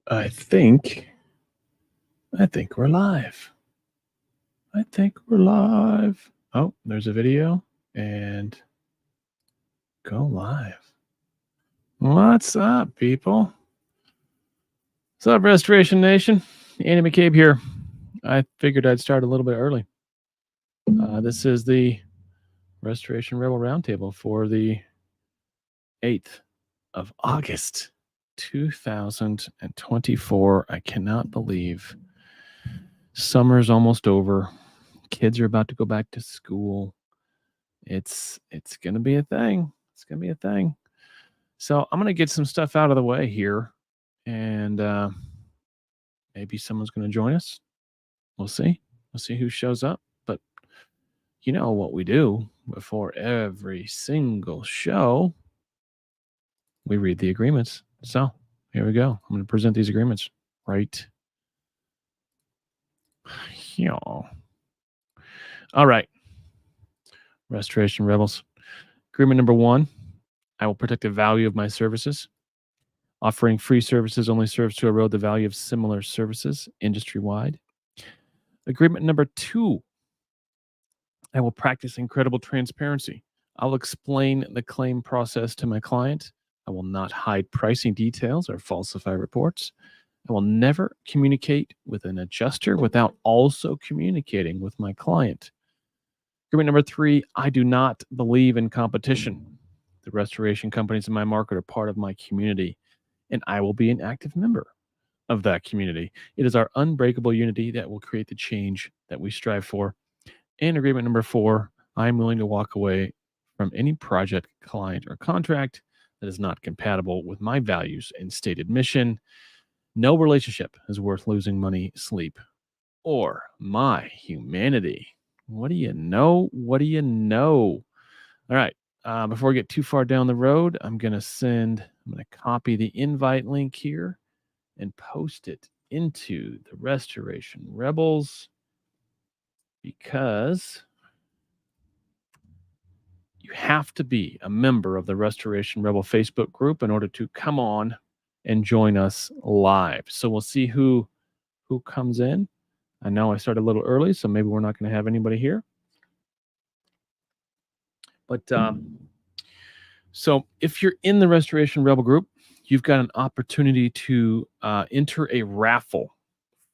I think we're live. I think we're live. Oh, there's a video and go live. What's up, people? What's up, Restoration Nation? Andy McCabe here. I figured I'd start a little bit early. This is the Restoration Rebel Roundtable for the 8th of August, 2024. I cannot believe summer's almost over. Kids are about to go back to school. It's gonna be a thing. It's gonna be a thing. So I'm gonna get some stuff out of the way here, and maybe someone's gonna join us. We'll see. We'll see who shows up. But you know what we do before every single show? We read the agreements. So here we go. I'm gonna present these agreements right here. All right. Restoration Rebels. Agreement number 1. I will protect the value of my services. Offering free services only serves to erode the value of similar services industry-wide. Agreement number 2. I will practice incredible transparency. I will explain the claim process to my client. I will not hide pricing details or falsify reports. I will never communicate with an adjuster without also communicating with my client. Agreement number 3, I do not believe in competition. The restoration companies in my market are part of my community, and I will be an active member of that community. It is our unbreakable unity that will create the change that we strive for. And agreement number 4, I am willing to walk away from any project, client, or contract that is not compatible with my values and stated mission. No relationship is worth losing money, sleep, or my humanity. What do you know? What do you know? All right. Before we get too far down the road, I'm going to copy the invite link here and post it into the Restoration Rebels, because you have to be a member of the Restoration Rebel Facebook group in order to come on and join us live. So we'll see who comes in. I know I started a little early, so maybe we're not going to have anybody here. But so if you're in the Restoration Rebel group, you've got an opportunity to enter a raffle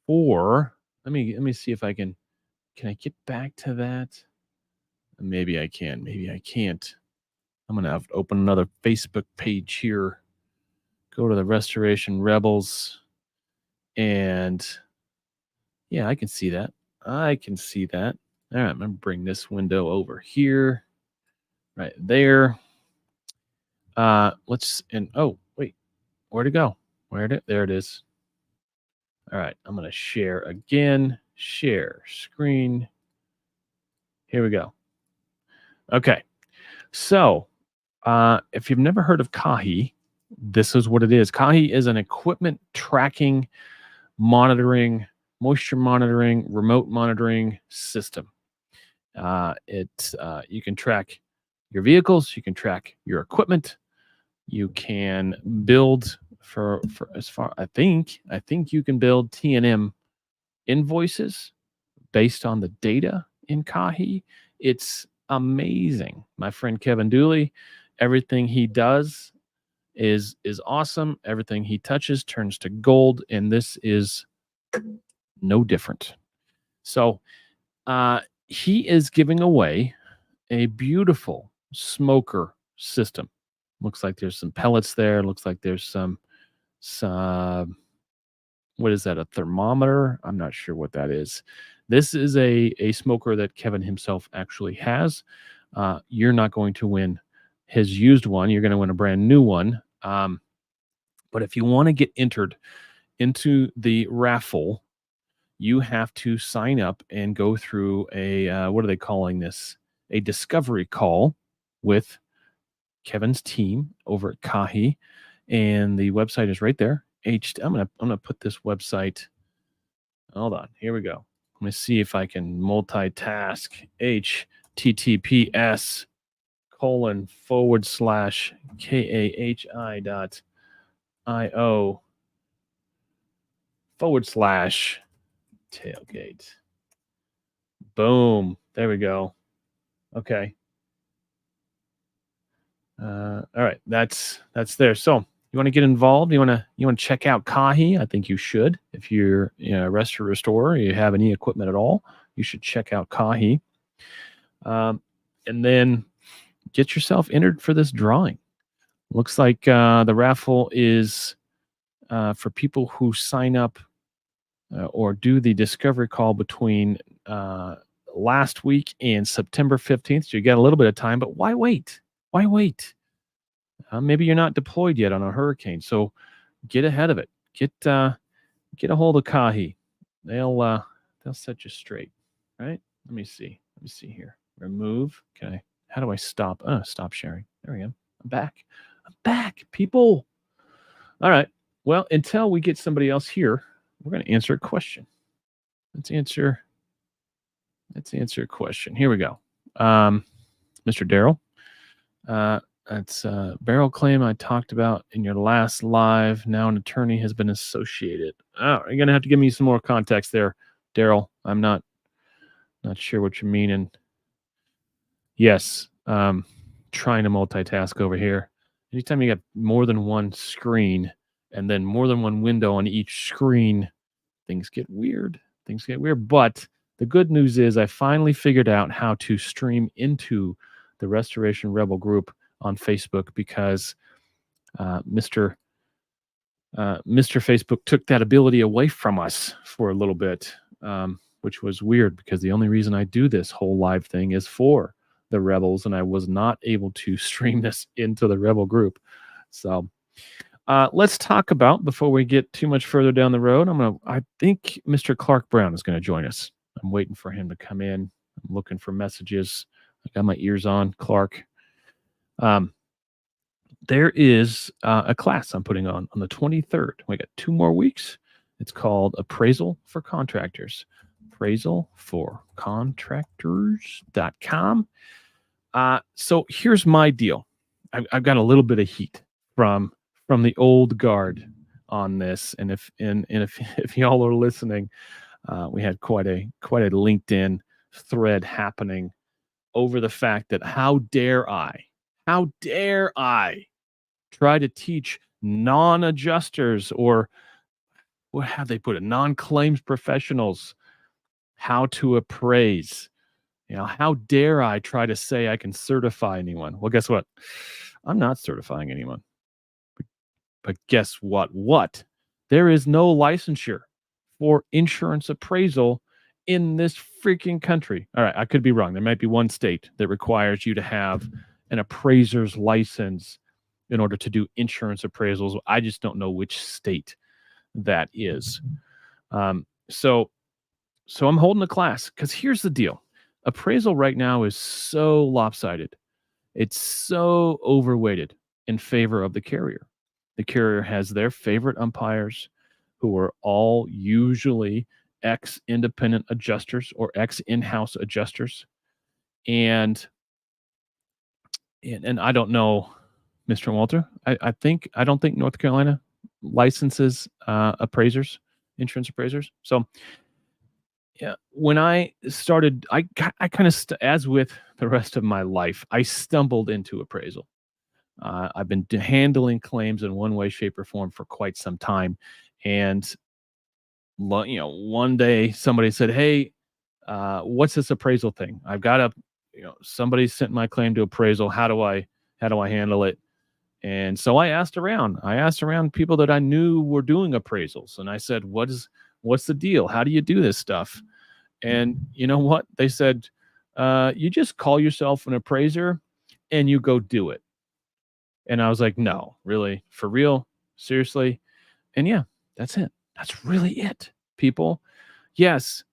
for. Let me see if I can. Can I get back to that? Maybe I can. Maybe I can't. I'm gonna have to open another Facebook page here. Go to the Restoration Rebels, and yeah, I can see that. I can see that. All right, I'm gonna bring this window over here, right there. Oh wait, where'd it go? There it is. All right, I'm gonna share again. Share screen. Here we go. Okay, so if you've never heard of Kahi, this is what it is. Kahi is an equipment tracking, monitoring, moisture monitoring, remote monitoring system. You can track your vehicles, you can track your equipment, you can build for as far I think you can build T&M invoices based on the data in Kahi. It's amazing. My friend Kevin Dooley, everything he does is awesome. Everything he touches turns to gold, and this is no different. So he is giving away a beautiful smoker system. Looks like there's some pellets there. Looks like there's some what is that, a thermometer? I'm not sure what that is. This is a smoker that Kevin himself actually has. You're not going to win his used one. You're going to win a brand new one. But if you want to get entered into the raffle, you have to sign up and go through a, what are they calling this? A discovery call with Kevin's team over at Kahi. And the website is right there. I'm gonna put this website. Hold on, here we go. Let me see if I can multitask. HTTPS kahi.io/tailgate. Boom. There we go. Okay. All right. That's there. So you want to get involved? You want to check out Kahi? I think you should. If you're a restaurant restorer, you have any equipment at all, you should check out Kahi. And then get yourself entered for this drawing. Looks like the raffle is for people who sign up or do the discovery call between last week and September 15th. So you got a little bit of time, but why wait? Why wait? Maybe you're not deployed yet on a hurricane, so get ahead of it. Get a hold of Kahi. They'll set you straight, right? Let me see here. Remove. Okay. How do I stop? Stop sharing. There we go. I'm back, people. All right. Well, until we get somebody else here, we're going to answer a question. Let's answer a question. Here we go. Mr. Darrell. That's a barrel claim I talked about in your last live. Now an attorney has been associated. Oh, you're going to have to give me some more context there, Darrell. I'm not sure what you mean. And yes, trying to multitask over here. Anytime you got more than one screen and then more than one window on each screen, things get weird. But the good news is I finally figured out how to stream into the Restoration Rebel group on Facebook because Mr. Facebook took that ability away from us for a little bit, which was weird because the only reason I do this whole live thing is for the Rebels, and I was not able to stream this into the Rebel group. So let's talk about, before we get too much further down the road, I think Mr. Clark Brown is going to join us. I'm waiting for him to come in. I'm looking for messages. I got my ears on, Clark. There is a class I'm putting on the 23rd. We got 2 more weeks. It's called Appraisal for Contractors. Appraisalforcontractors.com. So here's my deal. I've got a little bit of heat from the old guard on this, and if y'all are listening, we had quite a LinkedIn thread happening over the fact that how dare I try to teach non-adjusters, or what have they put it, non-claims professionals, how to appraise. How dare I try to say I can certify anyone? Well, guess what? I'm not certifying anyone. But guess what? There is no licensure for insurance appraisal in this freaking country. All right, I could be wrong. There might be one state that requires you to have an appraiser's license in order to do insurance appraisals. I just don't know which state that is. So I'm holding a class because here's the deal. Appraisal right now is so lopsided. It's so overweighted in favor of the carrier. The carrier has their favorite umpires, who are all usually ex-independent adjusters or ex-in-house adjusters. And I don't know, Mr. Walter, I don't think North Carolina licenses appraisers, insurance appraisers. So yeah, when I started, I kind of, as with the rest of my life, I stumbled into appraisal. I've been handling claims in one way, shape, or form for quite some time. And, one day somebody said, hey, what's this appraisal thing? I've got somebody sent my claim to appraisal. How do I handle it? And so I asked around people that I knew were doing appraisals. And I said, what's the deal? How do you do this stuff? And you know what? They said, you just call yourself an appraiser and you go do it. And I was like, no, really? For real? Seriously? And yeah, that's it. That's really it, people. Yes,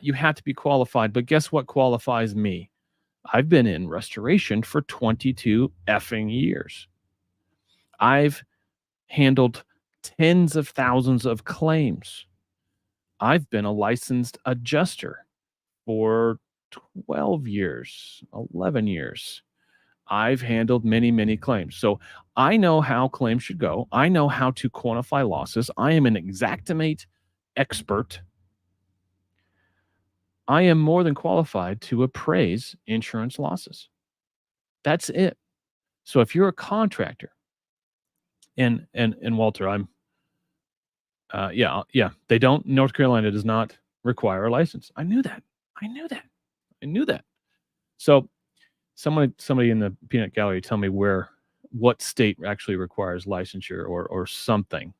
you have to be qualified, but guess what qualifies me? I've been in restoration for 22 effing years. I've handled tens of thousands of claims. I've been a licensed adjuster for 12 years, 11 years. I've handled many, many claims. So I know how claims should go. I know how to quantify losses. I am an Xactimate expert. I am more than qualified to appraise insurance losses. That's it. So if you're a contractor, and Walter, I'm they don't. North Carolina does not require a license. I knew that. So somebody in the peanut gallery tell me what state actually requires licensure or something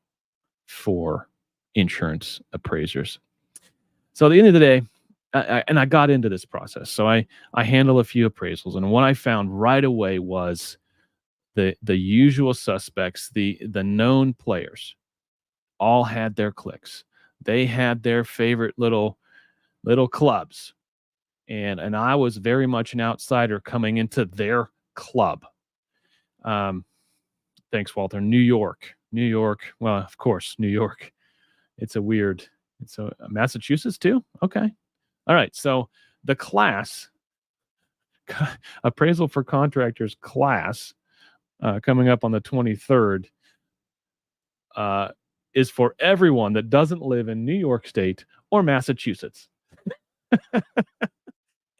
for insurance appraisers. So at the end of the day, I got into this process. So I handle a few appraisals, and what I found right away was the usual suspects, the known players, all had their cliques. They had their favorite little clubs, and I was very much an outsider coming into their club. Thanks, Walter. New York. Well, of course, New York. It's Massachusetts too. Okay. All right. So the class appraisal for contractors class coming up on the 23rd is for everyone that doesn't live in New York State or Massachusetts.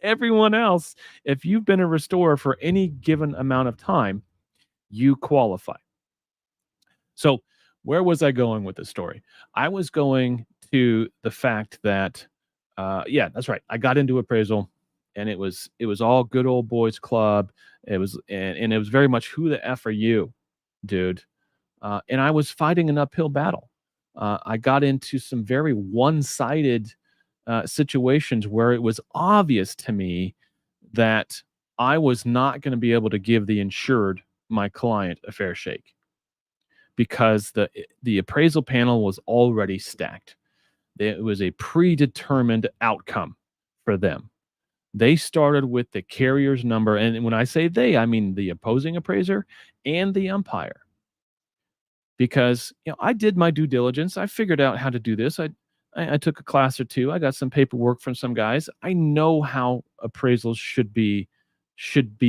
Everyone else, if you've been a restorer for any given amount of time, you qualify. So where was I going with the story? I was going to the fact that, that's right. I got into appraisal, and it was all good old boys club. It was, and it was very much, who the F are you, dude? And I was fighting an uphill battle. I got into some very one-sided situations where it was obvious to me that I was not going to be able to give the insured, my client, a fair shake, because the appraisal panel was already stacked. It was a predetermined outcome for them. They started with the carrier's number, and when I say they, I mean the opposing appraiser and the umpire. Because I did my due diligence. I figured out how to do this. I took a class or two. I got some paperwork from some guys. I know how appraisals should be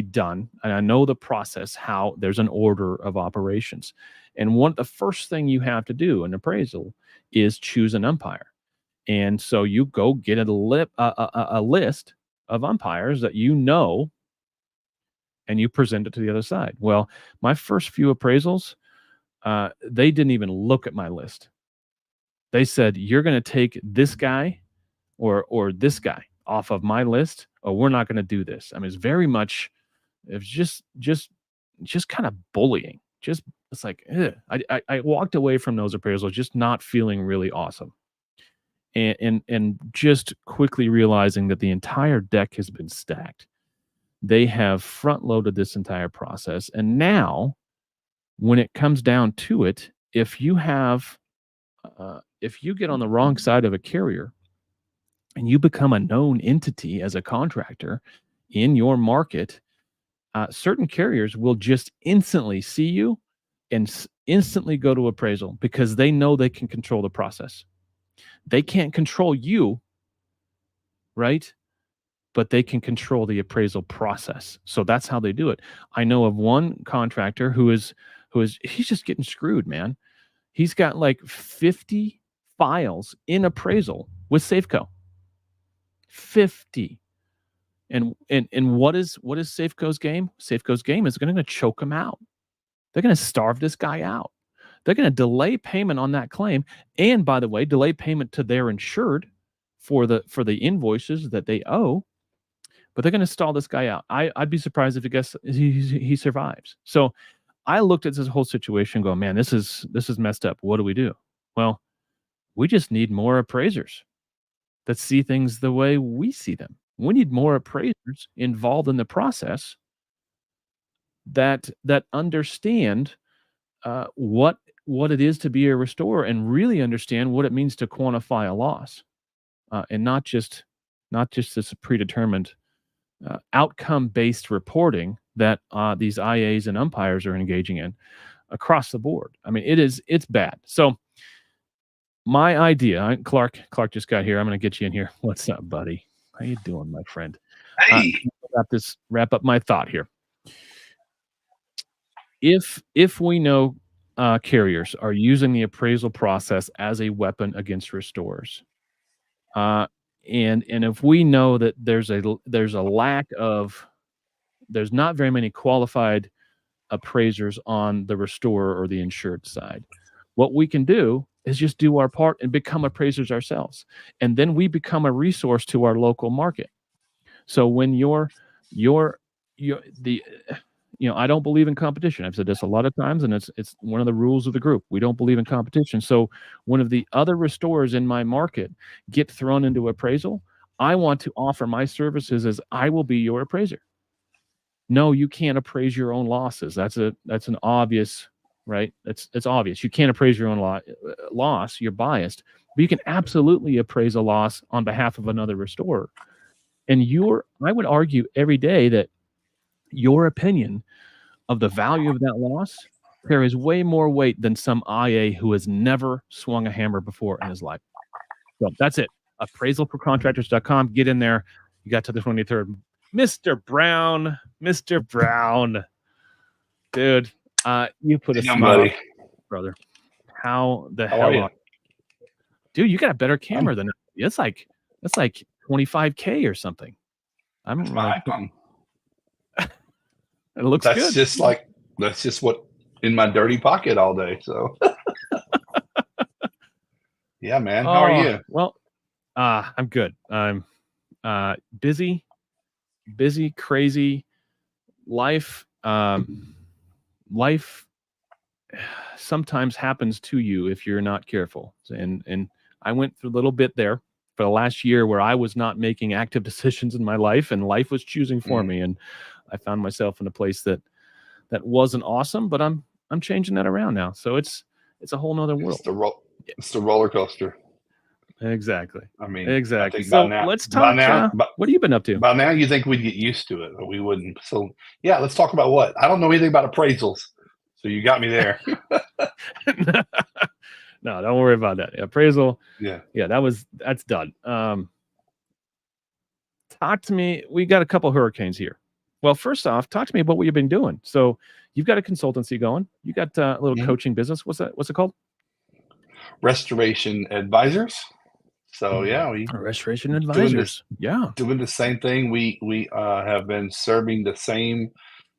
done, and I know the process, how there's an order of operations. And the first thing you have to do in appraisal is choose an umpire. And so you go get a list of umpires that and you present it to the other side. Well, my first few appraisals, they didn't even look at my list. They said, you're going to take this guy or this guy off of my list, or we're not going to do this. I mean, it's just kind of bullying. It's like, ugh. I walked away from those appraisals just not feeling really awesome. And just quickly realizing that the entire deck has been stacked. They have front loaded this entire process. And now, when it comes down to it, if you get on the wrong side of a carrier and you become a known entity as a contractor in your market, certain carriers will just instantly see you and instantly go to appraisal because they know they can control the process. They can't control you, right? But they can control the appraisal process. So that's how they do it. I know of one contractor he's just getting screwed, man. He's got like 50 files in appraisal with Safeco. 50. And what is Safeco's game? Safeco's game is going to choke him out. They're going to starve this guy out. They're going to delay payment on that claim, and by the way, delay payment to their insured for the invoices that they owe. But they're going to stall this guy out. I'd be surprised if he survives. So I looked at this whole situation and go, man, this is messed up. What do we do? Well, we just need more appraisers that see things the way we see them. We need more appraisers involved in the process that understand what it is to be a restorer and really understand what it means to quantify a loss, and not just this predetermined outcome-based reporting that these IAs and umpires are engaging in across the board. I mean, it's bad. So my idea, Clark just got here. I'm going to get you in here. What's up, buddy? How you doing, my friend? Hey. Wrap up my thought here. if we know carriers are using the appraisal process as a weapon against restorers, uh, and if we know that there's a lack of there's not very many qualified appraisers on the restorer or the insured side, what we can do is just do our part and become appraisers ourselves, and then we become a resource to our local market. So when you're the I don't believe in competition. I've said this a lot of times, and it's one of the rules of the group. We don't believe in competition. So when of the other restorers in my market get thrown into appraisal, I want to offer my services as I will be your appraiser. No, you can't appraise your own losses. That's an obvious, right? It's obvious. You can't appraise your own loss. You're biased, but you can absolutely appraise a loss on behalf of another restorer. And I would argue every day that your opinion of the value of that loss carries way more weight than some IA who has never swung a hammer before in his life. So that's it. Appraisalforcontractors.com. Get in there. You got to the 23rd. Mr. Brown. Dude, you put a smile, brother. How the hell are you? Dude, you got a better camera than it's like 25K or something. I'm my iPhone. It looks good. That's just what in my dirty pocket all day. So yeah, man. How are you? Well, I'm good. I'm busy, crazy. Life sometimes happens to you if you're not careful. And I went through a little bit there for the last year where I was not making active decisions in my life, and life was choosing for me. And I found myself in a place that wasn't awesome, but I'm changing that around now. So it's a whole nother world. It's the roller coaster. Exactly. I mean, exactly. I think So let's talk. What have you been up to? By now, you think we'd get used to it, but we wouldn't. So yeah, let's talk about what. I don't know anything about appraisals, so you got me there. No, don't worry about that. Appraisal. Yeah. That's done. Talk to me. We got a couple hurricanes here. Well, first off, talk to me about what you've been doing. So you've got a consultancy going. You got a little coaching business. What's it called? Restoration Advisors. So yeah, Restoration Advisors. Doing the same thing. We have been serving the same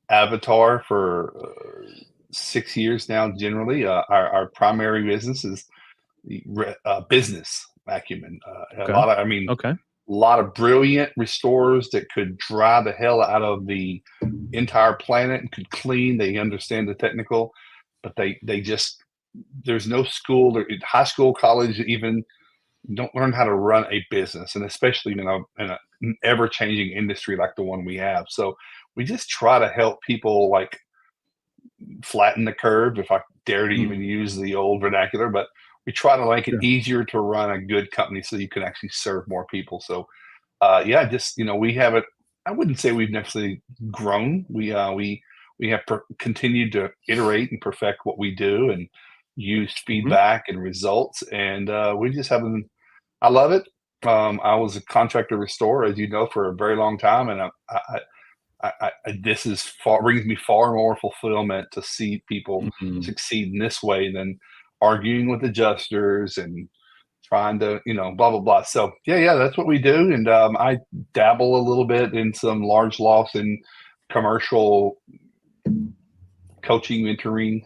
avatar for 6 years now. Generally, our primary business is business acumen. A lot of brilliant restorers that could dry the hell out of the entire planet and could clean. They understand the technical, but they just there's no school, high school, college, even don't learn how to run a business, and especially in an ever-changing industry like the one we have. So we just try to help people like flatten the curve, if I dare to even use the old vernacular, but we try to make it easier to run a good company so you can actually serve more people. So we haven't, I wouldn't say we've necessarily grown. We have continued to iterate and perfect what we do and use feedback and results. And we just haven't, I love it. I was a contractor restorer, as you know, for a very long time. And this brings me far more fulfillment to see people succeed in this way than arguing with adjusters and trying to, blah, blah, blah. So yeah, that's what we do. And I dabble a little bit in some large loss and commercial coaching, mentoring,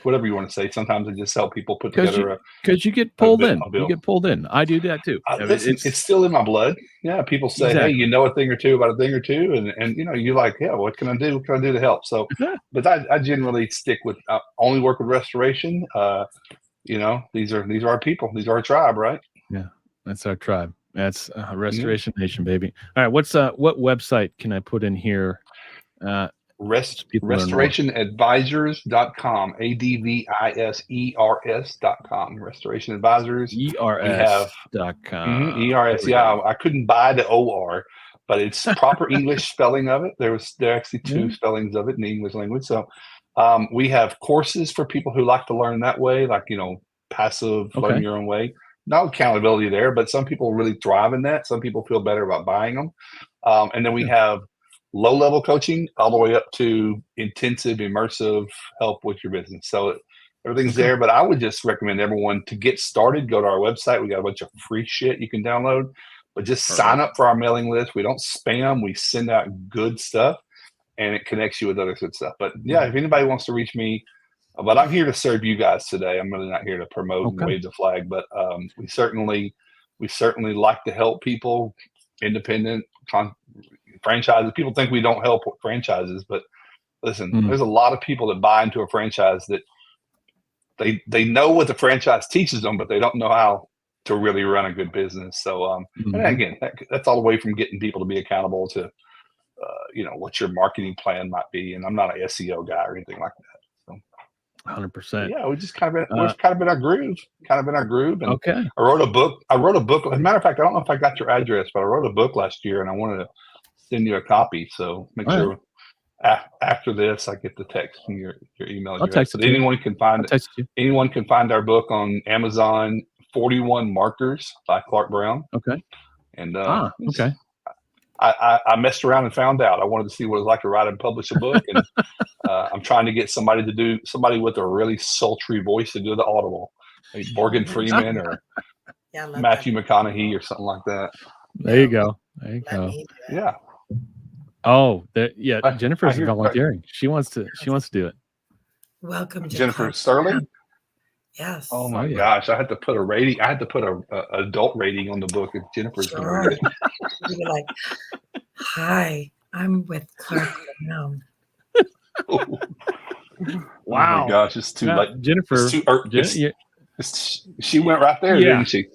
whatever you want to say. Sometimes I just help people put together because you get pulled in. You get pulled in. I do that too. It's still in my blood. Yeah, people say, hey, you know a thing or two about a thing or two, and you're like, yeah, what can I do? What can I do to help? So, but I generally stick with only work with restoration. These are our people. These are our tribe, right? Yeah, that's our tribe. That's Restoration Nation, baby. All right, what website can I put in here? Restorationadvisors.com, ADVISERS.com. Restoration Advisors. ERS.com. ERS. Yeah, I couldn't buy the OR, but it's proper English spelling of it. There are actually two spellings of it in the English language. So we have courses for people who like to learn that way, like, passive, learn your own way. No accountability there, but some people really thrive in that. Some people feel better about buying them. And then we have low-level coaching all the way up to intensive, immersive help with your business. So everything's there, but I would just recommend everyone to get started, go to our website. We got a bunch of free shit you can download, but just sign up for our mailing list. We don't spam. We send out good stuff, and it connects you with other good stuff. But yeah, if anybody wants to reach me, but I'm here to serve you guys today. I'm really not here to promote and wave the flag, but we certainly like to help people, independent franchises. People think we don't help franchises, but listen, there's a lot of people that buy into a franchise that they know what the franchise teaches them, but they don't know how to really run a good business. So, and again, that's all the way from getting people to be accountable to, what your marketing plan might be. And I'm not an SEO guy or anything like that. 100%. Yeah, we just kind of been, we're kind of in our groove. And okay. I wrote a book. As a matter of fact, I don't know if I got your address, but I wrote a book last year, and I wanted to send you a copy. So make sure after this, I get the text from your email address. Text but anyone can find anyone can find our book on Amazon. 41 Markers by Clark Brown. Okay. And okay. I messed around and found out. I wanted to see what it was like to write and publish a book, and I'm trying to get somebody with a really sultry voice to do the audible, like Morgan Freeman or Matthew McConaughey or something like that. There you go. Yeah. Oh, Jennifer's volunteering. She wants to do it. Welcome, Jennifer Sterling. Yes. Oh my gosh! I had to put a rating. I had to put a adult rating on the book. If Jennifer's going to read it, you'd be like, "Hi, I'm with Clark Brown." Wow! Oh my gosh, it's too late. Jennifer. She went right there, didn't she?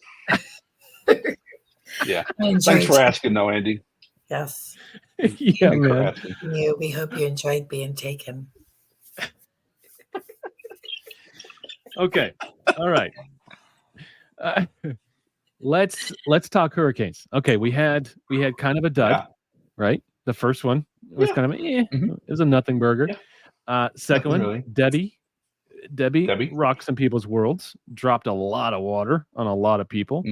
Yeah. Thanks for asking, though, Andy. Yes. Yeah, man. We hope you enjoyed being taken. Okay. All right. Let's talk hurricanes. Okay, we had kind of a dud, right? The first one was kind of it was a nothing burger. Second one, really. Debbie rocked some people's worlds, dropped a lot of water on a lot of people,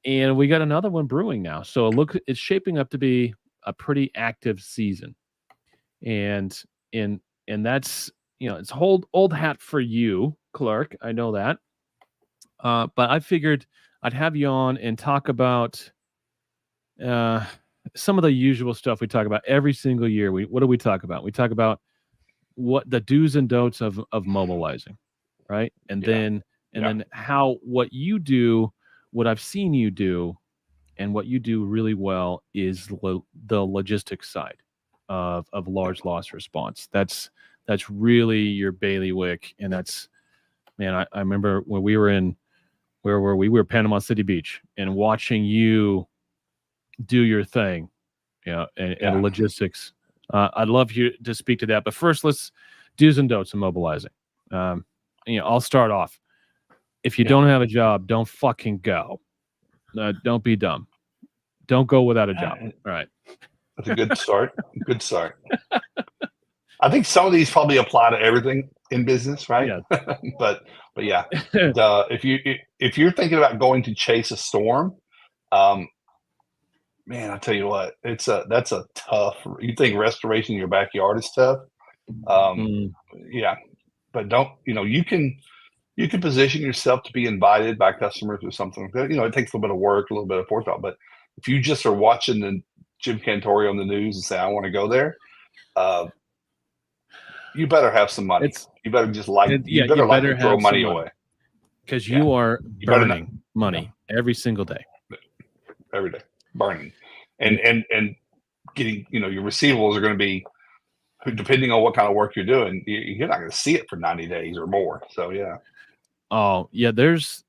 and we got another one brewing now. So it's shaping up to be a pretty active season, and that's it's old hat for you, Clark. I know that. But I figured I'd have you on and talk about some of the usual stuff we talk about every single year. What do we talk about? We talk about what the do's and don'ts of mobilizing, right? And then how what you do, what I've seen you do, and what you do really well is the logistics side of large loss response. That's really your bailiwick, and that's, man, I remember when we were where were we? We were Panama City Beach, and watching you do your thing, and logistics. I'd love you to speak to that, but first, let's do's and don'ts of mobilizing. I'll start off. If you don't have a job, don't fucking go. Don't be dumb. Don't go without a job. All right. That's a good start. Good start. I think some of these probably apply to everything in business, right? Yeah. but yeah, if you're thinking about going to chase a storm, man, I tell you what, that's a tough. You think restoration in your backyard is tough? Yeah, but don't. You can position yourself to be invited by customers or something. It takes a little bit of work, a little bit of forethought. But if you just are watching the Jim Cantore on the news and say, "I want to go there," you better have some money. You better just you better throw money away, because you are burning money every single day. Every day, burning, and getting. Your receivables are going to be, depending on what kind of work you're doing, you're not going to see it for 90 days or more. So yeah. Oh yeah, there's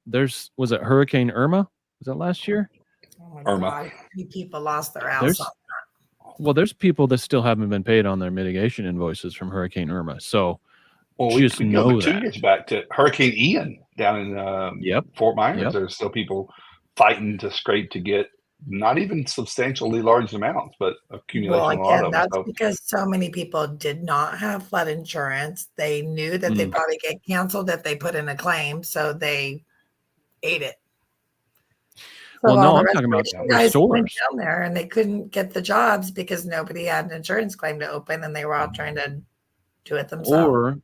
was it Hurricane Irma? Was that last year? Oh my God, people lost their house. Well, there's people that still haven't been paid on their mitigation invoices from Hurricane Irma. So we know that 2 years back to Hurricane Ian down in Fort Myers. There's still people fighting to scrape to get not even substantially large amounts, but accumulation. Well, again, that's because so many people did not have flood insurance. They knew that they'd probably get canceled if they put in a claim, so they ate it. So Well, no, all the I'm talking about restoration guys went restores. down there and they couldn't get the jobs because nobody had an insurance claim to open, and they were all trying to do it themselves. Or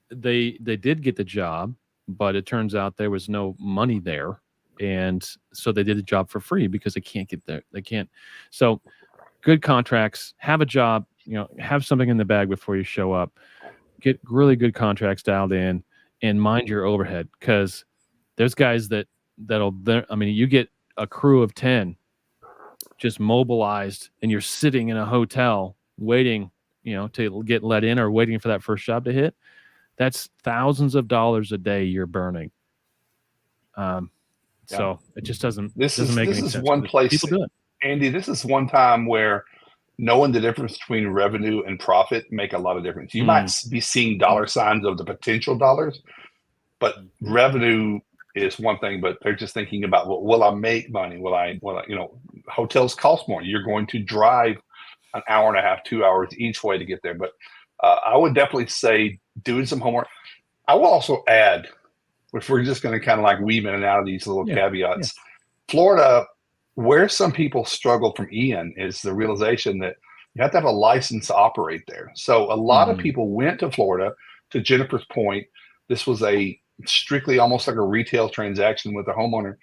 they did get the job, but it turns out there was no money there, and so they did the job for free because they can't get there. They can't. So good contracts, have a job, have something in the bag before you show up. Get really good contracts dialed in, and mind your overhead, because there's guys you get a crew of 10 just mobilized, and you're sitting in a hotel waiting, to get let in or waiting for that first job to hit. That's thousands of dollars a day you're burning. So it just doesn't make any sense. This is one place, people do it. Andy. This is one time where knowing the difference between revenue and profit make a lot of difference. You might be seeing dollar signs of the potential dollars, but revenue is one thing. But they're just thinking about, well, will I make money? Will I? Hotels cost more. You're going to drive an hour and a half, 2 hours each way to get there. But I would definitely say doing some homework. I will also add, if we're just going to kind of like weave in and out of these little caveats, Florida, where some people struggle from Ian, is the realization that you have to have a license to operate there. So a lot of people went to Florida. To Jennifer's point, this was a strictly almost like a retail transaction with the homeowner.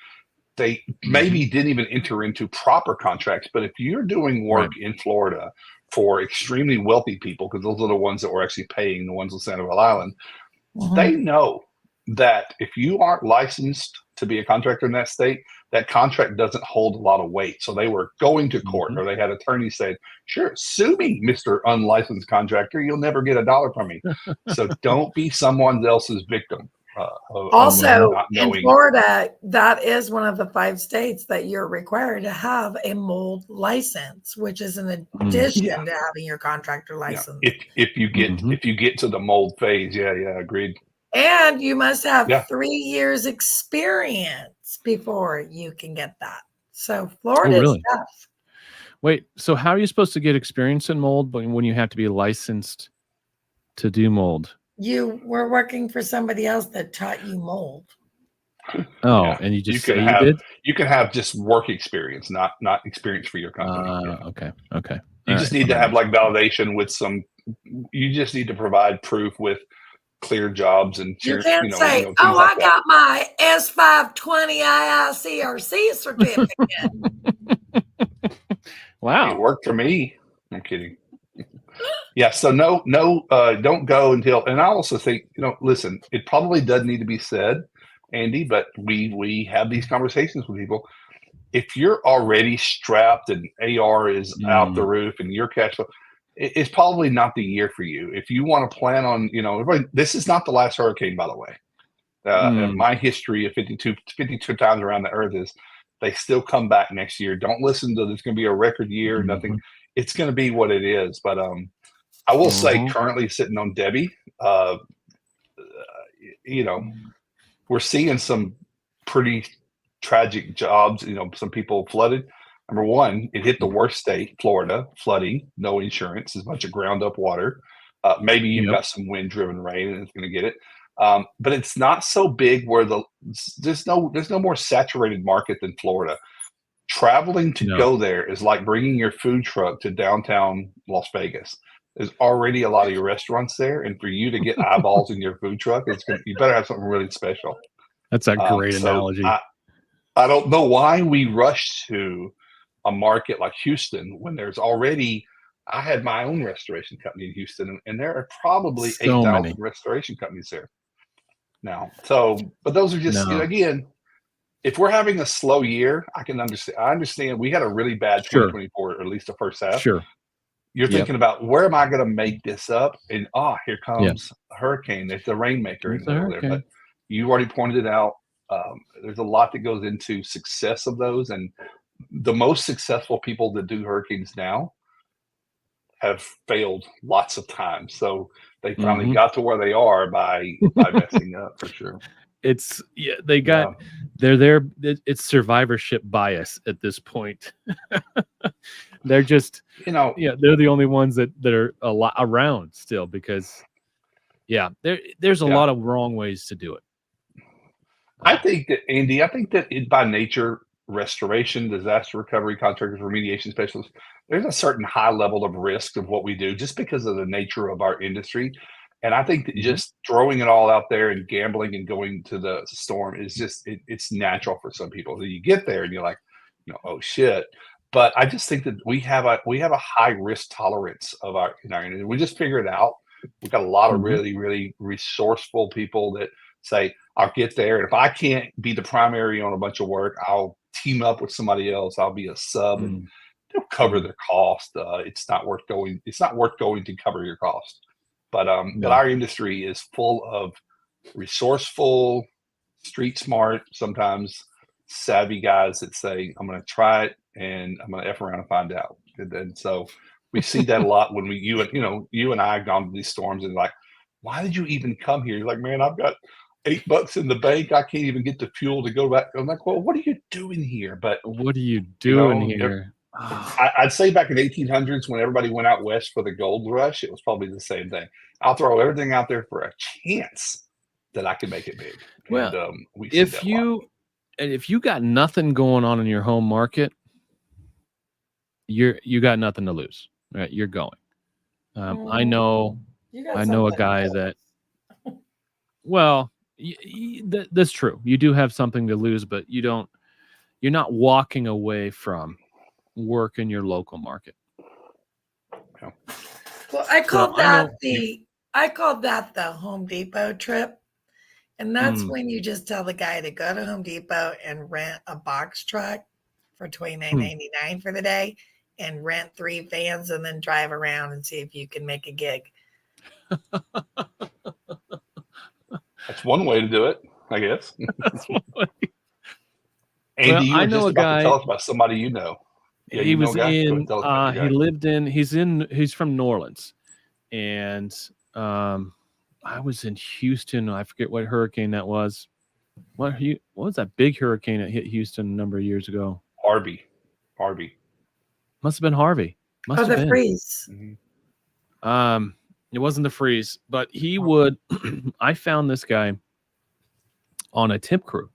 They maybe didn't even enter into proper contracts. But if you're doing work in Florida for extremely wealthy people, because those are the ones that were actually paying, the ones on Sanibel Island, they know that if you aren't licensed to be a contractor in that state, that contract doesn't hold a lot of weight. So they were going to court, or they had attorneys say, sure, sue me, Mr. Unlicensed Contractor. You'll never get a dollar from me. So don't be someone else's victim. Also, in Florida, that is one of the 5 states that you're required to have a mold license, which is an addition to having your contractor license. If you get to the mold phase, agreed. And you must have 3 years experience before you can get that. So Florida is tough. Wait, so how are you supposed to get experience in mold when you have to be licensed to do mold? You were working for somebody else that taught you mold. Oh, and you did? You can have just work experience, not experience for your company. Okay. You just need to have like validation with you just need to provide proof with clear jobs and you can't say, I got my S520 IICRC certificate. Wow. It worked for me. I'm kidding. Yeah, so no, don't go until, and I also think, listen, it probably does need to be said, Andy, but we have these conversations with people. If you're already strapped and AR is out the roof and your cash flow, it's probably not the year for you. If you want to plan on, this is not the last hurricane, by the way. In my history of 52 times around the earth is they still come back next year. Don't listen to there's going to be a record year, nothing. It's going to be what it is. But I will say currently sitting on Debbie, we're seeing some pretty tragic jobs. Some people flooded. Number one, it hit the worst state, Florida, flooding, no insurance, there's a bunch of ground up water. Maybe you've got some wind driven rain and it's going to get it. But it's not so big where there's no more saturated market than Florida. Traveling to go there is like bringing your food truck to downtown Las Vegas. There's already a lot of your restaurants there, and for you to get eyeballs in your food truck, you better have something really special. That's a great analogy. I don't know why we rush to a market like Houston when there's already. I had my own restoration company in Houston, and there are probably 8,000 restoration companies there now. But those are just again. If we're having a slow year, I can understand. I understand we had a really bad 2024, or at least the first half. Sure. You're thinking about, where am I going to make this up? And here comes a hurricane. There's the rainmaker in the middle there. But you already pointed it out. There's a lot that goes into success of those. And the most successful people that do hurricanes now have failed lots of times. So they finally got to where they are by messing up, for sure. They're there. It's survivorship bias at this point. They're just, they're the only ones that are a lot around still, because there's a lot of wrong ways to do it. I think that, Andy, by nature, restoration, disaster recovery, contractors, remediation specialists, there's a certain high level of risk of what we do just because of the nature of our industry. And I think that just throwing it all out there and gambling and going to the storm is just, it's natural for some people. So you get there and you're like, oh shit. But I just think that we have a high risk tolerance of our industry. We just figure it out. We've got a lot of really, really resourceful people that say, I'll get there. And if I can't be the primary on a bunch of work, I'll team up with somebody else. I'll be a sub and they'll cover their cost. It's not worth going to cover your cost. But our industry is full of resourceful, street smart, sometimes savvy guys that say, I'm going to try it and I'm going to F around and find out. And so we see that a lot when you and I have gone to these storms and like, why did you even come here? You're like, man, I've got $8 in the bank. I can't even get the fuel to go back. I'm like, well, what are you doing here? But what are you doing here? I'd say back in the 1800s when everybody went out west for the gold rush, it was probably the same thing. I'll throw everything out there for a chance that I can make it big. Well, and, if you got nothing going on in your home market, you got nothing to lose. Right? You're going. I know a guy that. Well, that's true. You do have something to lose, but you're not walking away from work in your local market. Well, I called that the Home Depot trip. And that's when you just tell the guy to go to Home Depot and rent a box truck for $29.99 for the day and rent 3 vans and then drive around and see if you can make a gig. That's one way to do it, I guess. That's one way. Andy, you were just about to tell us about somebody you know. Yeah, he was in. He's from New Orleans, and I was in Houston. I forget what hurricane that was. What was that big hurricane that hit Houston a number of years ago? Harvey. Must have been Harvey. The freeze. Mm-hmm. It wasn't the freeze, but he would. I found this guy on a tip crew,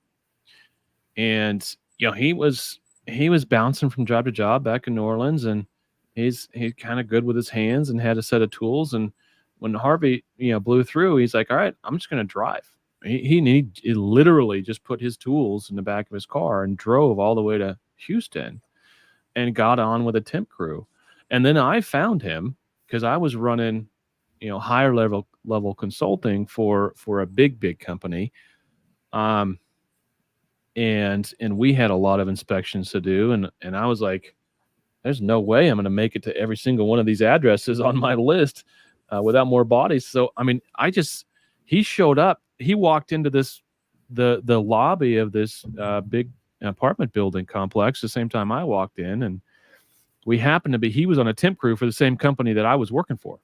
and he was bouncing from job to job back in New Orleans, and he's kind of good with his hands and had a set of tools. And when Harvey blew through, he's like, all right, I'm just going to drive. He literally just put his tools in the back of his car and drove all the way to Houston and got on with a temp crew. And then I found him because I was running higher level consulting for a big company. And we had a lot of inspections to do. And I was like, there's no way I'm going to make it to every single one of these addresses on my list without more bodies. So, I mean, he showed up, he walked into the lobby of this big apartment building complex the same time I walked in. And he was on a temp crew for the same company that I was working for.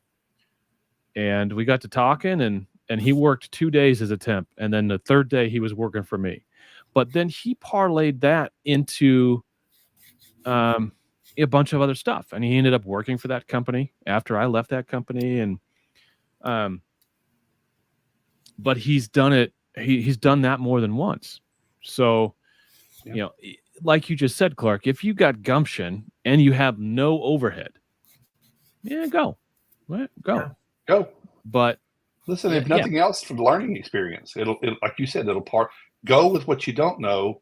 And we got to talking and he worked 2 days as a temp. And then the third day he was working for me. But then he parlayed that into a bunch of other stuff. And he ended up working for that company after I left that company. And but he's done it. He's done that more than once. So, like you just said, Clark, if you got gumption and you have no overhead, go. Right? Go. Yeah. Go. But listen, if nothing else, for the learning experience, it'll like you said, go with what you don't know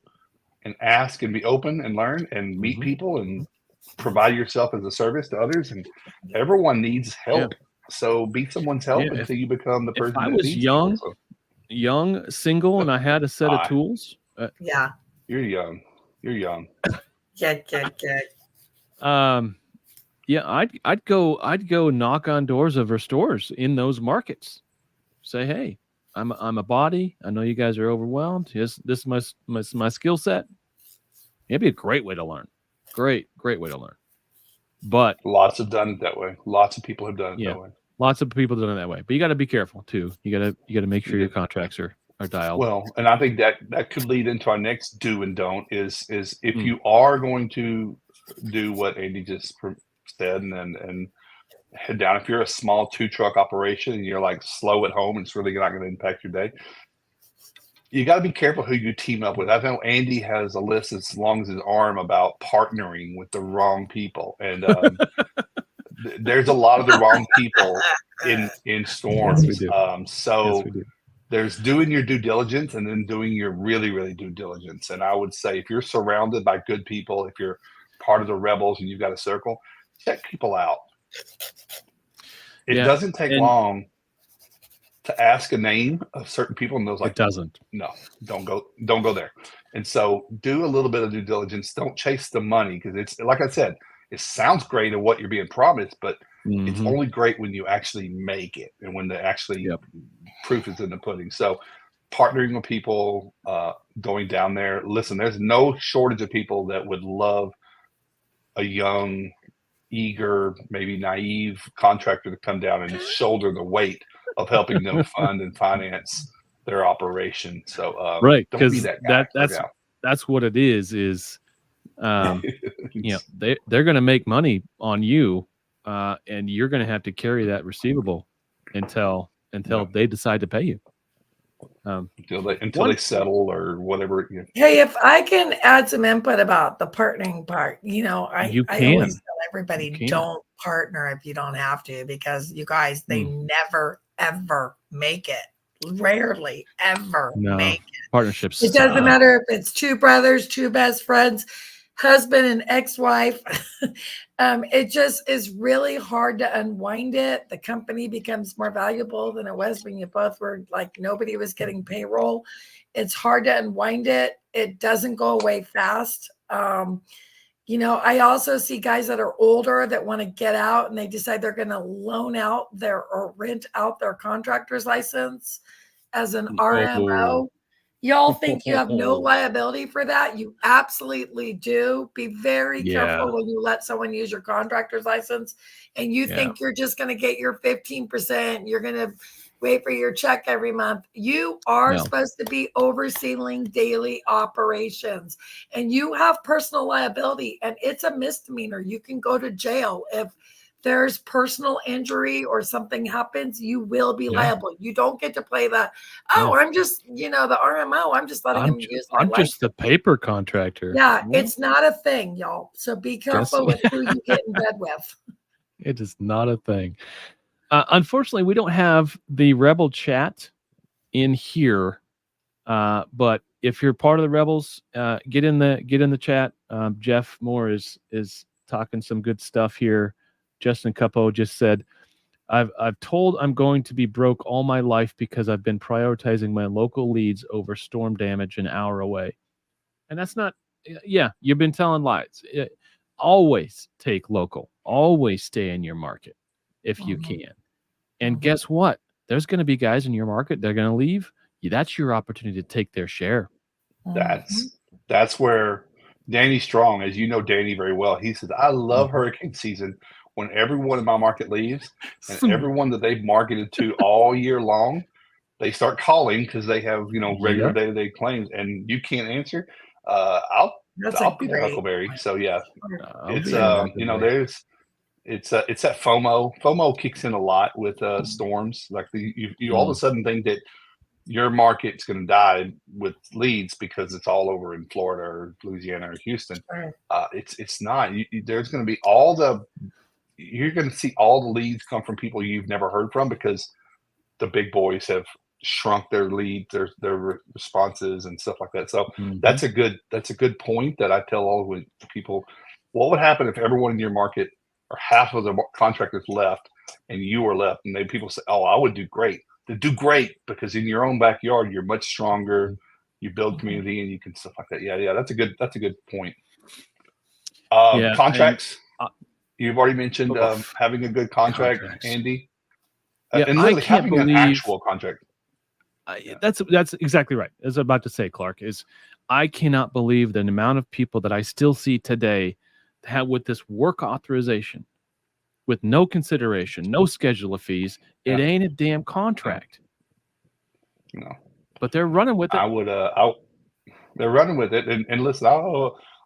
and ask and be open and learn and meet people and provide yourself as a service to others. And everyone needs help. Yeah. So be someone's help until you become the person. If I was young, single, and I had a set of tools. You're young. I'd go knock on doors of restores in those markets. Say, hey, I'm a body. I know you guys are overwhelmed. This is my skill set. It'd be a great way to learn. Great way to learn. But lots have done it that way. Lots of people have done it that way. Lots of people have done it that way. But you got to be careful too. You got to make sure your contracts are dialed. Well, and I think that could lead into our next do and don't is if you are going to do what Andy just said and head down. If you're a small 2-truck operation and you're like slow at home and it's really not going to impact your day, you got to be careful who you team up with. I know Andy has a list as long as his arm about partnering with the wrong people, and there's a lot of the wrong people in storms. Yes, we do. So Yes, we do. there's doing your due diligence and then doing your really, really due diligence. And I would say if you're surrounded by good people, if you're part of the rebels and you've got a circle, check people out. It Yeah, doesn't take and- long to ask a name of certain people, and those like, It doesn't. no, don't go there. And so do a little bit of due diligence. Don't chase the money, because it's like I said, it sounds great at what you're being promised, but it's Mhm. only great when you actually make it and when the actually Yep. proof is in the pudding. So partnering with people, going down there. Listen, there's no shortage of people that would love a young, eager, maybe naive contractor to come down and shoulder the weight of helping them fund and finance their operation. So Right, don't be because that guy. that's what it is you know, they're going to make money on you, and you're going to have to carry that receivable until they decide to pay you. Until they settle or whatever. Hey, if I can add some input about the partnering part, I always tell everybody, don't partner if you don't have to, because you guys, they never, ever make it. Rarely ever make it. Partnerships. It doesn't matter if it's two brothers, two best friends, husband and ex-wife. It just is really hard to unwind it. The company becomes more valuable than it was when you both were like, nobody was getting payroll. It's hard to unwind it. It doesn't go away fast. I also see guys that are older that want to get out, and they decide they're going to loan out or rent out their contractor's license as an RMO. Y'all think you have no liability for that? You absolutely do. Be very careful when you let someone use your contractor's license and you think you're just going to get your 15%. You're going to wait for your check every month. You are supposed to be overseeing daily operations, and you have personal liability, and it's a misdemeanor. You can go to jail if there's personal injury or something happens. You will be liable. You don't get to play that. I'm just, the RMO. I'm just letting him use my license. I'm just the paper contractor. Yeah, it's not a thing, y'all. So be careful with who you get in bed with. It is not a thing. Unfortunately, we don't have the Rebel chat in here. But if you're part of the Rebels, get in the chat. Jeff Moore is talking some good stuff here. Justin Cupo just said, I've told I'm going to be broke all my life because I've been prioritizing my local leads over storm damage an hour away. And that's not, you've been telling lies. Always take local. Always stay in your market if you can. And guess what? There's going to be guys in your market, they're going to leave. That's your opportunity to take their share. That's where Danny Strong, as you know Danny very well, he says, I love hurricane season when everyone in my market leaves, and everyone that they've marketed to all year long, they start calling because they have regular day-to-day claims, and you can't answer. I'll be the Huckleberry. So it's it's that FOMO. FOMO kicks in a lot with storms. Like you all of a sudden think that your market's going to die with leads because it's all over in Florida or Louisiana or Houston. It's not. There's going to be you're going to see all the leads come from people you've never heard from, because the big boys have shrunk their leads, their responses and stuff like that. So that's a good point that I tell all the people. What would happen if everyone in your market or half of the contractors left and you were left? And then people say, oh, I would do great. To do great, because in your own backyard you're much stronger. You build community and you can stuff like that. Yeah, that's a good point. Contracts. You've already mentioned having a good contract, Andy. And literally having an actual contract. That's exactly right. As I'm about to say, Clark, is I cannot believe the amount of people that I still see today have with this work authorization, with no consideration, no schedule of fees. It ain't a damn contract. No. But they're running with it. They're running with it. And listen,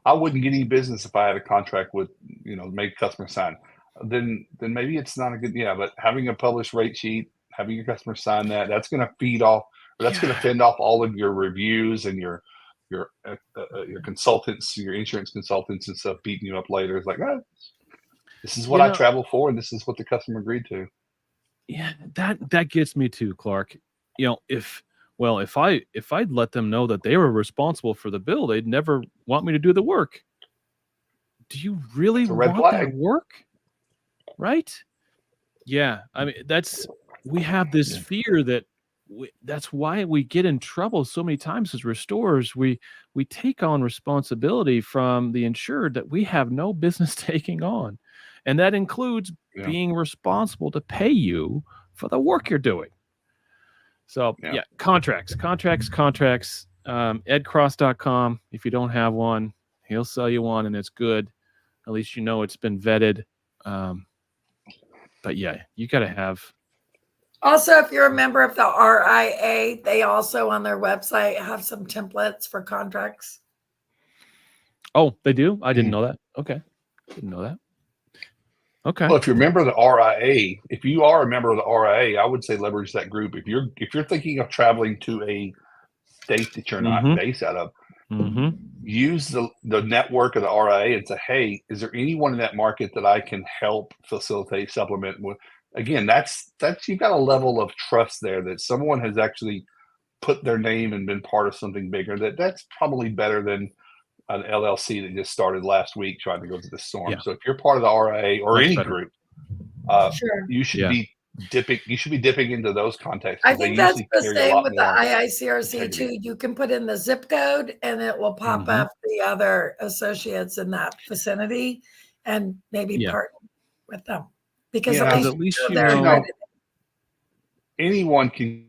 I wouldn't get any business if I had a contract with, make customer sign. Then maybe it's not a good, but having a published rate sheet, having your customer sign that's going to feed off But that's going to fend off all of your reviews and your consultants, your insurance consultants and stuff beating you up later. It's like, this is what I travel for, and this is what the customer agreed to. Yeah, that gets me too, Clark. If I'd let them know that they were responsible for the bill, they'd never want me to do the work. Do you really want that work? Right? Yeah. I mean, we have this fear that that's why we get in trouble so many times as restorers. We take on responsibility from the insured that we have no business taking on. And that includes being responsible to pay you for the work you're doing. So contracts. EdCross.com. If you don't have one, he'll sell you one, and it's good. At least you know it's been vetted. But yeah, you got to have. Also, if you're a member of the RIA, they also on their website have some templates for contracts. Oh, they do? I didn't know that. Okay. Didn't know that. Okay. Well, if you're a member of the RIA, if you are a member of the RIA, I would say leverage that group. If you're thinking of traveling to a state that you're not based out of, use the network of the RIA and say, hey, is there anyone in that market that I can help facilitate, supplement with? Again, that's you've got a level of trust there that someone has actually put their name and been part of something bigger. That's probably better than an LLC that just started last week trying to go to the storm. So if you're part of the RIA or any group, you should be dipping. You should be dipping into those contacts. I think that's the same with the IICRC too. You can put in the zip code, and it will pop up the other associates in that vicinity, and maybe partner with them because at least you know anyone can.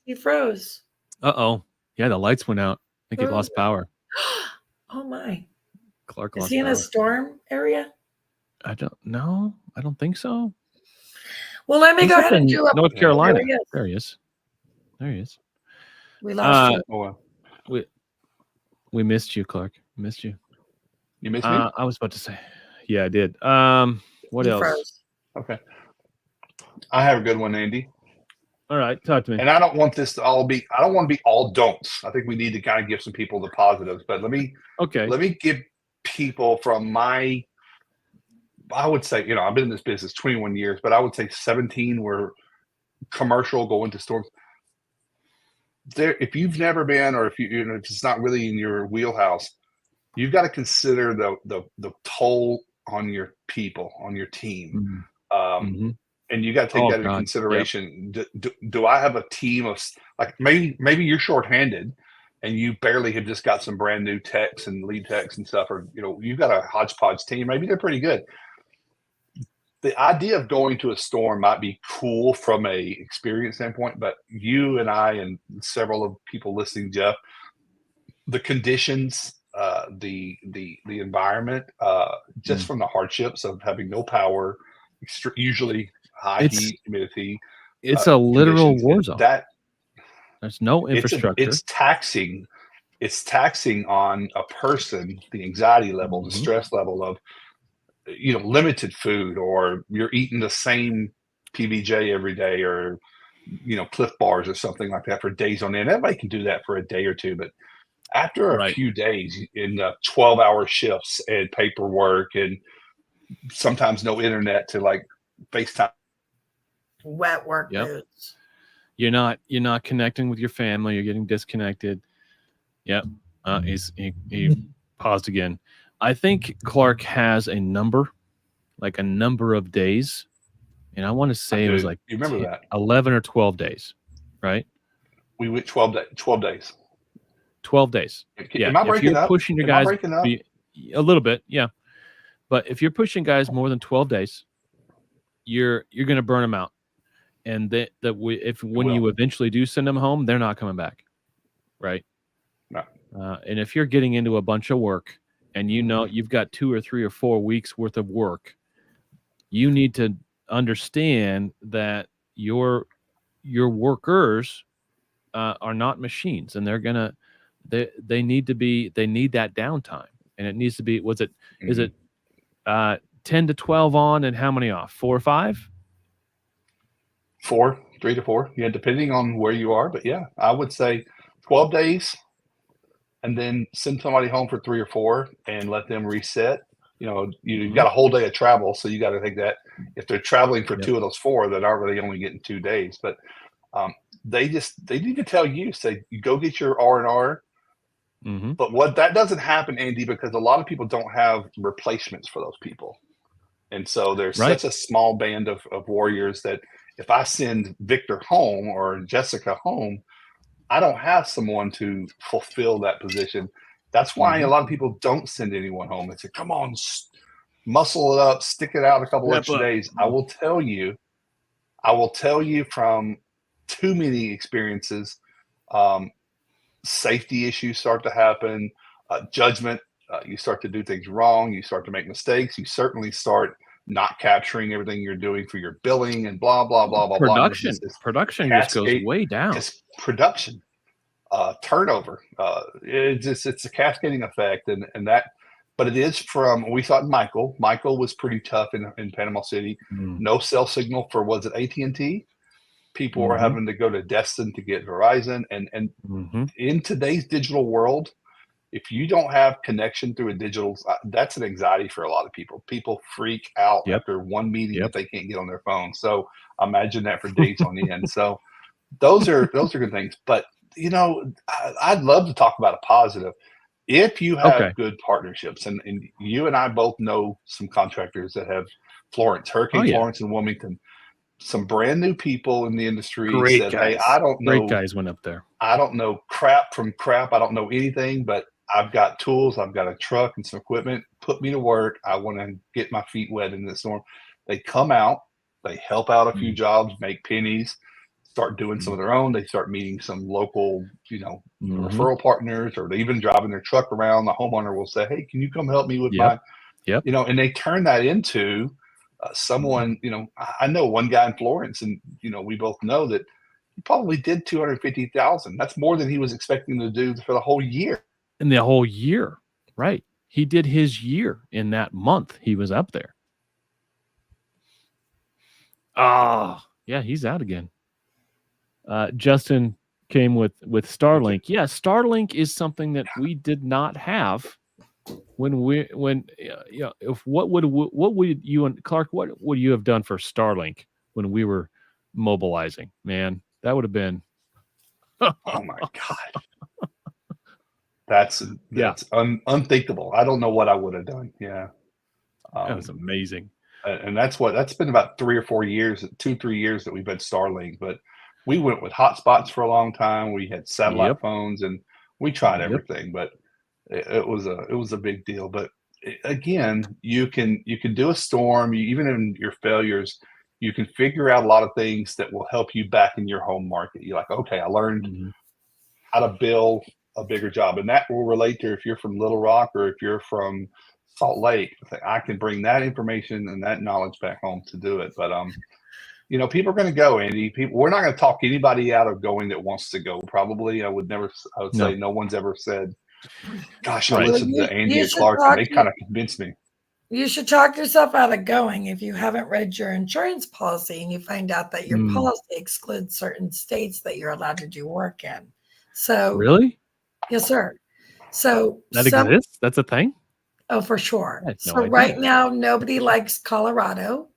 He froze. Uh-oh. Yeah, the lights went out. I think he lost power. Oh my. Clark Is lost he in power. a storm area? I don't know. I don't think so. Well, let me go ahead and do up North Carolina. There he is. There he is. We lost you. We missed you, Clark. Missed you. You missed me? I was about to say. Yeah, I did. What else? Froze. Okay. I have a good one, Andy. All right, talk to me. And I don't want this to all be. I don't want to be all don'ts. I think we need to kind of give some people the positives. But let me give people from my. I would say, I've been in this business 21 years, but I would say 17 were commercial going to storms. There, if you've never been, or if if it's not really in your wheelhouse, you've got to consider the toll on your people, on your team. And you got to take that into consideration. Yep. Do I have a team of maybe you're shorthanded and you barely have just got some brand new techs and lead techs and stuff, or you've got a hodgepodge team. Maybe they're pretty good. The idea of going to a storm might be cool from a experience standpoint, but you and I and several of people listening, Jeff, the conditions, the environment, just from the hardships of having no power, usually high heat, humidity. It's a literal war zone. There's no infrastructure. It's taxing. It's taxing on a person, the anxiety level, the stress level of, limited food, or you're eating the same PBJ every day, or, Cliff Bars or something like that for days on end. Everybody can do that for a day or two, but after a few days in 12-hour shifts and paperwork and sometimes no internet to FaceTime. Wet work boots. You're not connecting with your family. You're getting disconnected. Yep. He paused again. I think Clark has a number of days, and I want to say it was you remember that 11 or 12 days, right? We went 12 days. 12 days. Am I breaking up? Pushing your guys a little bit, yeah. But if you're pushing guys more than 12 days, you're going to burn them out. And when you eventually do send them home, they're not coming back, right? No. And if you're getting into a bunch of work and you've got 2 or 3 or 4 weeks worth of work, you need to understand that your workers are not machines, and they need that downtime, and it needs to be. Is it 10 to 12 on and how many off? 4 or 5? 3 to 4. Yeah, depending on where you are. But yeah, I would say 12 days and then send somebody home for 3 or 4 and let them reset. You've got a whole day of travel, so you got to think that if they're traveling for 2 of those 4, that aren't really only getting 2 days. But they need to tell you, say, you go get your R&R. But what that doesn't happen, Andy, because a lot of people don't have replacements for those people. And so there's such a small band of warriors that if I send Victor home or Jessica home, I don't have someone to fulfill that position. That's why a lot of people don't send anyone home. They say, come on, muscle it up, stick it out a couple extra days. I will tell you from too many experiences, safety issues start to happen, judgment. You start to do things wrong. You start to make mistakes. You certainly start not capturing everything you're doing for your billing and blah, blah, blah, blah, production. blah. Production just goes way down. Just production, turnover. It's a cascading effect. But it is from, we thought Michael was pretty tough in Panama City. No cell signal for, was it AT&T? People were having to go to Destin to get Verizon. And in today's digital world, if you don't have connection through a digital, that's an anxiety for a lot of people. People freak out after one meeting if they can't get on their phone. So imagine that for days on end. So those are good things. But I'd love to talk about a positive. If you have good partnerships, and you and I both know some contractors that have Hurricane Florence in Wilmington, some brand new people in the industry said, hey, I don't know. Great guys went up there. I don't know crap from crap. I don't know anything, but I've got tools. I've got a truck and some equipment. Put me to work. I want to get my feet wet in this storm. They come out. They help out a few jobs, make pennies, start doing some of their own. They start meeting some local, referral partners, or they even driving their truck around. The homeowner will say, hey, can you come help me with my, and they turn that into someone, I know one guy in Florence, and, we both know that he probably did 250,000. That's more than he was expecting to do for the whole year. In the whole year, right? He did his year in that month he was up there. Yeah, he's out again. Justin came with Starlink. Yeah, Starlink is something that we did not have if what would you and Clark, what would you have done for Starlink when we were mobilizing? Man, that would have been oh my God. That's unthinkable. I don't know what I would have done. Yeah. That was amazing. And that's been about 3 or 4 years, 2-3 years that we've had Starlink, but we went with hotspots for a long time. We had satellite phones, and we tried everything, but it was a big deal. But again, you can do a storm. Even in your failures, you can figure out a lot of things that will help you back in your home market. You're like, okay, I learned how to bill a bigger job, and that will relate to if you're from Little Rock or if you're from Salt Lake. I can bring that information and that knowledge back home to do it. But people are going to go, Andy. We're not going to talk anybody out of going that wants to go. Probably, I would say no one's ever said, "Gosh, I listened to Andy and Clark, and they kind of convinced me." You should talk yourself out of going if you haven't read your insurance policy and you find out that your policy excludes certain states that you're allowed to do work in. So really, yes, sir. So that exists. That's a thing. Oh, for sure. So idea. right now, nobody likes Colorado.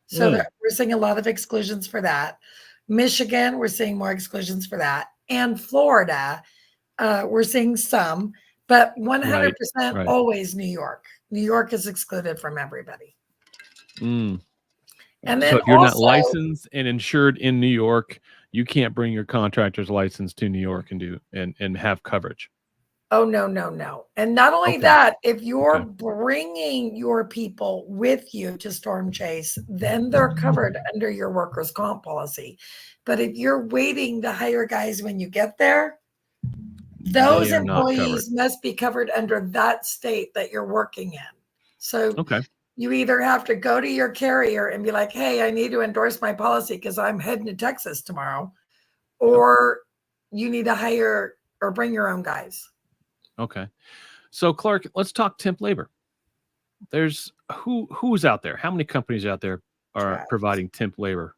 So we're seeing a lot of exclusions for that. Michigan, we're seeing more exclusions for that. And Florida, we're seeing some, but 100% always New York. New York is excluded from everybody. And then so if you're not licensed and insured in New York, you can't bring your contractor's license to New York and have coverage. Oh, no. And not only that, if you're bringing your people with you to storm chase, then they're covered under your workers' comp policy. But if you're waiting to hire guys when you get there, those employees must be covered under that state that you're working in. So you either have to go to your carrier and be like, hey, I need to endorse my policy because I'm heading to Texas tomorrow, or you need to hire or bring your own guys. Okay. So Clark, let's talk temp labor. There's who's out there? How many companies out there are providing temp labor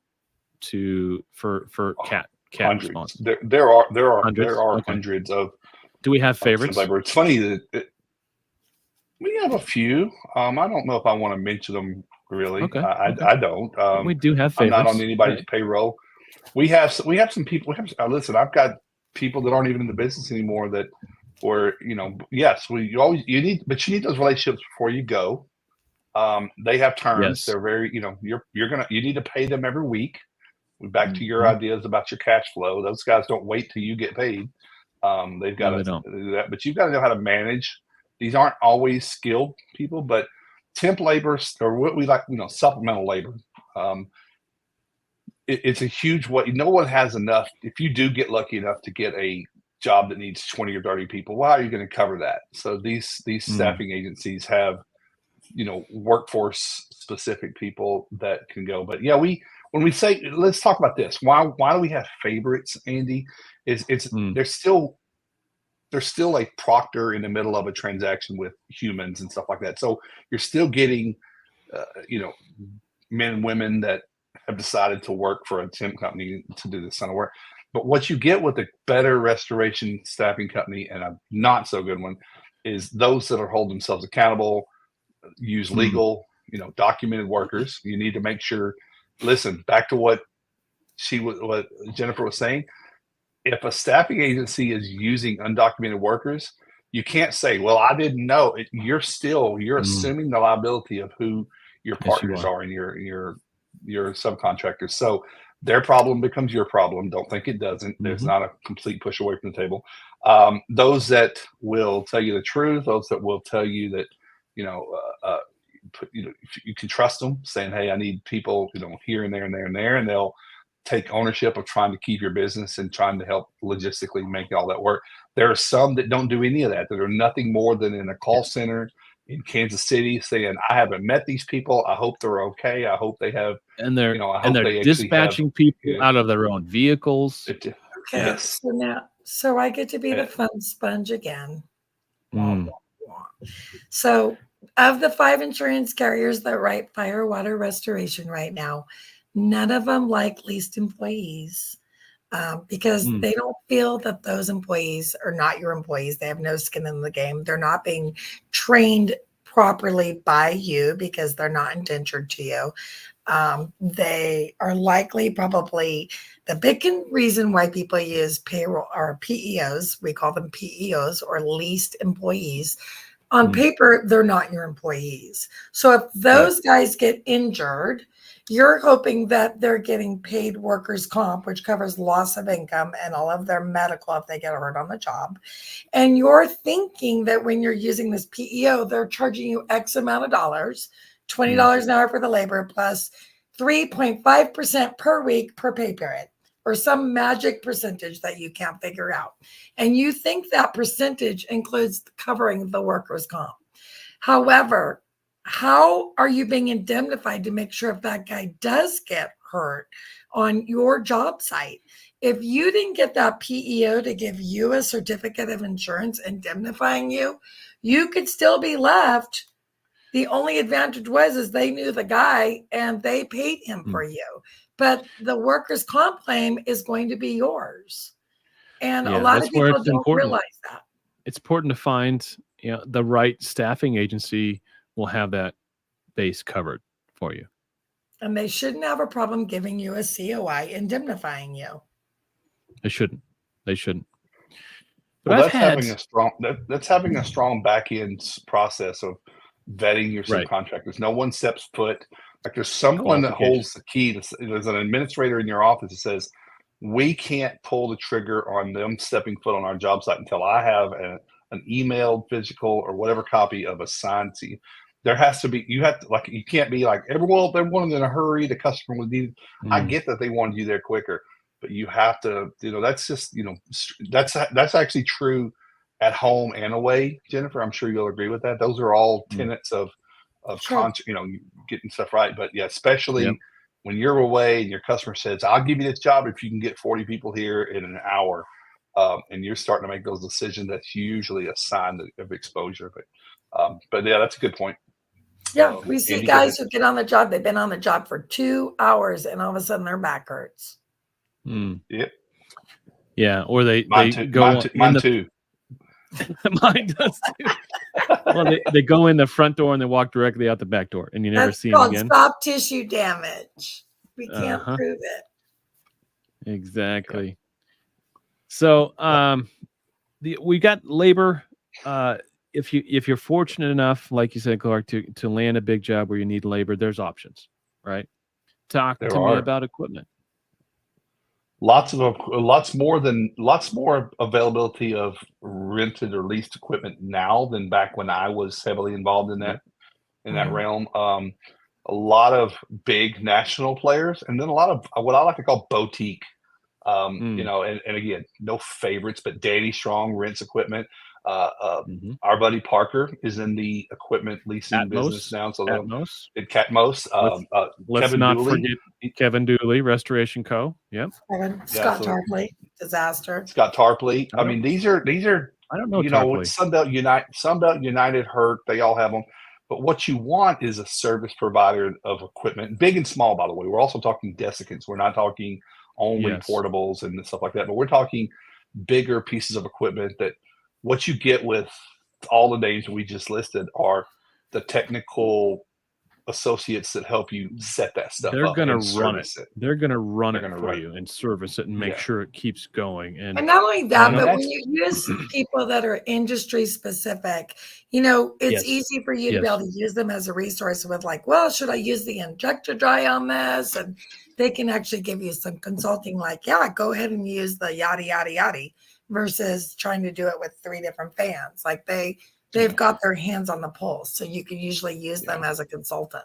for cat hundreds. response? There are Hundreds? Okay. hundreds of. Do we have temp favorites? labor. It's funny that we have a few. I don't know if I want to mention them really. Okay. I don't. We do have I'm not favorites. on anybody's payroll. We have some people. Listen, I've got people that aren't even in the business anymore that were, yes, you need those relationships before you go. They have terms. Yes. They're very, you need to pay them every week. Back to your ideas about your cash flow. Those guys don't wait till you get paid. They've got to do that, but you've got to know how to manage. These aren't always skilled people, but temp labor, or what we like, supplemental labor. It's a huge no one has enough. If you do get lucky enough to get a job that needs 20 or 30 people, well, how are you going to cover that? So these staffing agencies have, workforce specific people that can go. But yeah, when we say, let's talk about this. Why do we have favorites, Andy? There's still a proctor in the middle of a transaction with humans and stuff like that. So you're still getting, men and women that have decided to work for a temp company to do this kind of work. But what you get with a better restoration staffing company and a not so good one is those that are holding themselves accountable, use legal, documented workers. You need to make sure, listen, back to what Jennifer was saying. If a staffing agency is using undocumented workers, you can't say, well, I didn't know. You're assuming the liability of who your partners are and your subcontractors. So their problem becomes your problem. Don't think it doesn't. There's not a complete push away from the table. Those that will tell you the truth, those that will tell you that, you can trust them, saying, hey, I need people, here and there and there and there, and they'll take ownership of trying to keep your business and trying to help logistically make all that work. There are some that don't do any of that are nothing more than in a call center in Kansas City saying, I haven't met these people. I hope they're okay. I hope they have, and they're dispatching people out of their own vehicles. Okay. Yes. So I get to be the fun sponge again. So of the 5 insurance carriers that write fire water restoration right now, none of them like leased employees because they don't feel that those employees are not your employees. They have no skin in the game. They're not being trained properly by you because they're not indentured to you. They are likely probably the big reason why people use payroll or PEOs. We call them PEOs or leased employees. On paper, they're not your employees. So if those guys get injured, you're hoping that they're getting paid workers' comp, which covers loss of income and all of their medical if they get hurt on the job. And you're thinking that when you're using this PEO, they're charging you X amount of dollars, $20 an hour for the labor plus 3.5% per week per pay period, or some magic percentage that you can't figure out. And you think that percentage includes covering the workers' comp. However, how are you being indemnified to make sure if that guy does get hurt on your job site? If you didn't get that PEO to give you a certificate of insurance indemnifying you, you could still be left. The only advantage is they knew the guy and they paid him for you. But the workers' comp claim is going to be yours. And a lot of people don't realize that. It's important to find the right staffing agency will have that base covered for you. And they shouldn't have a problem giving you a COI indemnifying you. They shouldn't. But that's having a strong back end process of vetting your subcontractors. No one steps foot. Like there's someone that holds the key. There's an administrator in your office that says, we can't pull the trigger on them stepping foot on our job site until I have an emailed, physical, or whatever copy of a signed to you. There has to be, you can't be like, everyone in a hurry, the customer would need, I get that they wanted you there quicker, but you have to, that's just, that's actually true at home and away, Jennifer. I'm sure you'll agree with that. Those are all tenets of getting stuff right. But yeah, especially when you're away and your customer says, I'll give you this job if you can get 40 people here in an hour. And you're starting to make those decisions, that's usually a sign of exposure. But yeah, that's a good point. Yeah, we see Andy, guys who get on the job. They've been on the job for 2 hours, and all of a sudden their back hurts. Yep. Yeah, or they Mine too. go Mine too. Mine does too. Well, they go in the front door and they walk directly out the back door, and you never That's see them called again. soft tissue damage. We can't prove it. Exactly. So, we got labor. If you're fortunate enough, like you said, Clark, to land a big job where you need labor, there's options, right? Talk to me about equipment. Lots more availability of rented or leased equipment now than back when I was heavily involved in that realm. A lot of big national players, and then a lot of what I like to call boutique. You know, and again, no favorites, but Danny Strong rents equipment. Our buddy Parker is in the equipment leasing business now. So Catmos. Let's Kevin not Dooley. forget Kevin Dooley, Restoration Co. Yep. Scott Tarpley, disaster. Scott Tarpley. I mean, these are. I don't know. You know, Sunbelt United, Hurt. They all have them. But what you want is a service provider of equipment, big and small. By the way, we're also talking desiccants. We're not talking only portables and stuff like that, but we're talking bigger pieces of equipment. That what you get with all the names we just listed are the technical associates that help you set that stuff up. They're going to run it. They're going to run it for you and service it and make sure it keeps going. And not only that, but when you use people that are industry specific, you know, it's easy for you to be able to use them as a resource with like, well, should I use the injector dry on this? And they can actually give you some consulting like, yeah, go ahead and use the yada, yada, yada versus trying to do it with 3 different fans. Like they've got their hands on the pulse. So you can usually use them as a consultant.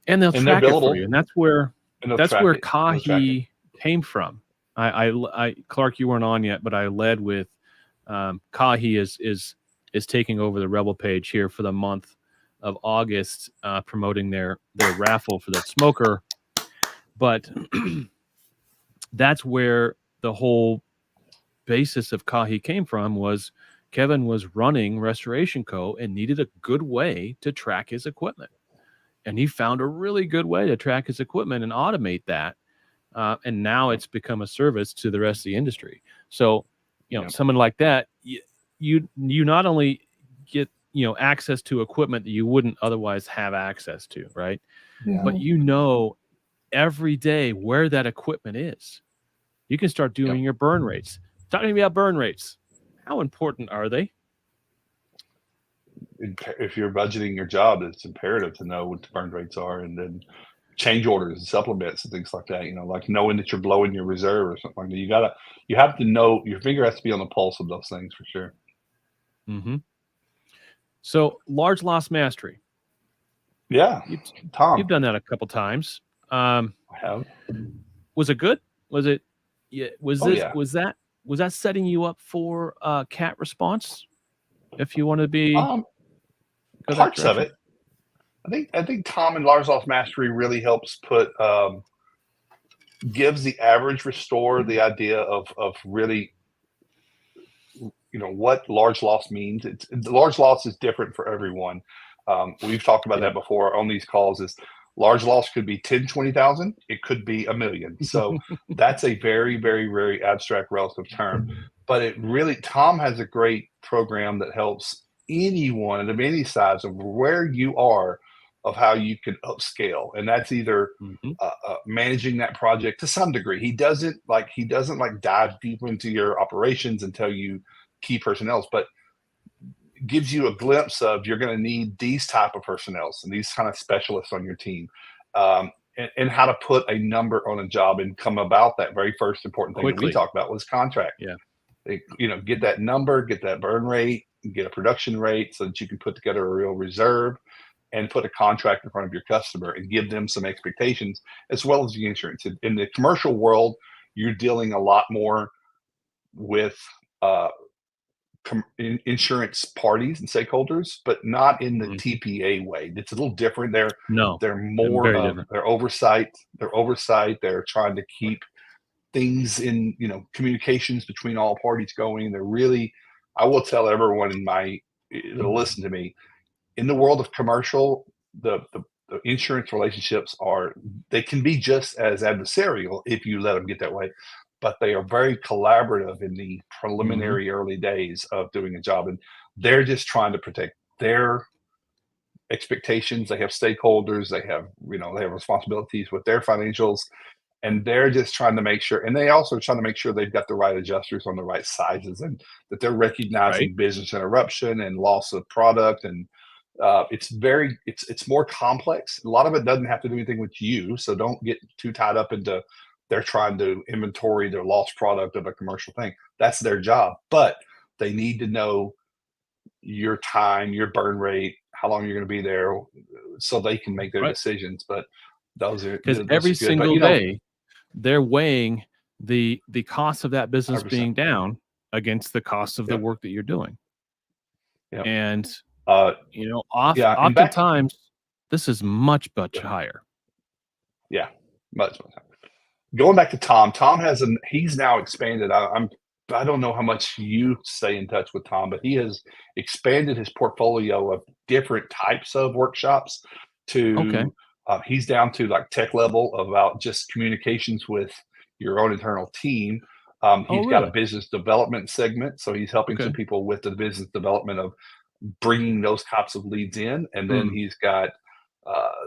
And they'll track it for you. And that's where Kahi came from. I Clark, you weren't on yet, but I led with Kahi is taking over the Rebel page here for the month of August, promoting their raffle for that smoker. But that's where the whole basis of Kahi came from. Was Kevin was running Restoration Co. and needed a good way to track his equipment. And he found a really good way to track his equipment and automate that. And now it's become a service to the rest of the industry. So, you know, someone like that, you not only get, you know, access to equipment that you wouldn't otherwise have access to, right? Yeah. But you know every day where that equipment is. You can start doing your burn rates. Talking about burn rates. How important are they? If you're budgeting your job, it's imperative to know what the burn rates are, and then change orders and supplements and things like that. You know, like knowing that you're blowing your reserve or something like that. You have to know, your finger has to be on the pulse of those things for sure. Mm-hmm. So large loss mastery. Yeah, Tom, you've done that a couple times. I have. Was it good? Was it? Yeah. Was that setting you up for cat response? If you want to be parts of it, I think Tom and Large Loss Mastery really helps gives the average restorer the idea of really, you know, what large loss means. The large loss is different for everyone. We've talked about that before on these calls. Is large loss could be 10, 20,000. It could be $1 million. So that's a very, very, very abstract relative term. But it really, Tom has a great program that helps anyone of any size of where you are, of how you can upscale. And that's either managing that project to some degree. He doesn't dive deep into your operations and tell you key personnel, but gives you a glimpse of, you're going to need these type of personnel and these kind of specialists on your team, and how to put a number on a job and come about that very first important thing that we talked about was contract. Yeah. You know, get that number, get that burn rate, get a production rate so that you can put together a real reserve and put a contract in front of your customer and give them some expectations, as well as the insurance. In the commercial world, you're dealing a lot more with insurance parties and stakeholders, but not in the TPA way. It's a little different. They're more their oversight. They're trying to keep things in, you know, communications between all parties going. They're really, I will tell everyone that'll listen to me, in the world of commercial, the insurance relationships they can be just as adversarial if you let them get that way, but they are very collaborative in the preliminary early days of doing a job, and they're just trying to protect their expectations. They have stakeholders, they have responsibilities with their financials, and they're just trying to make sure, and they also trying to make sure they've got the right adjusters on the right sizes, and that they're recognizing business interruption and loss of product. And it's more complex. A lot of it doesn't have to do anything with you, so don't get too tied up into they're trying to inventory their lost product of a commercial thing. That's their job, but they need to know your time, your burn rate, how long you're going to be there, so they can make their decisions. But those are because every single day they're weighing the cost of that business 100%. being down against the cost of the work that you're doing. And oftentimes this is much higher. Yeah, much higher. Going back to Tom, he's now expanded. I don't know how much you stay in touch with Tom, but he has expanded his portfolio of different types of workshops to he's down to like tech level about just communications with your own internal team. He's got a business development segment, so he's helping some people with the business development of bringing those types of leads in. And then he's got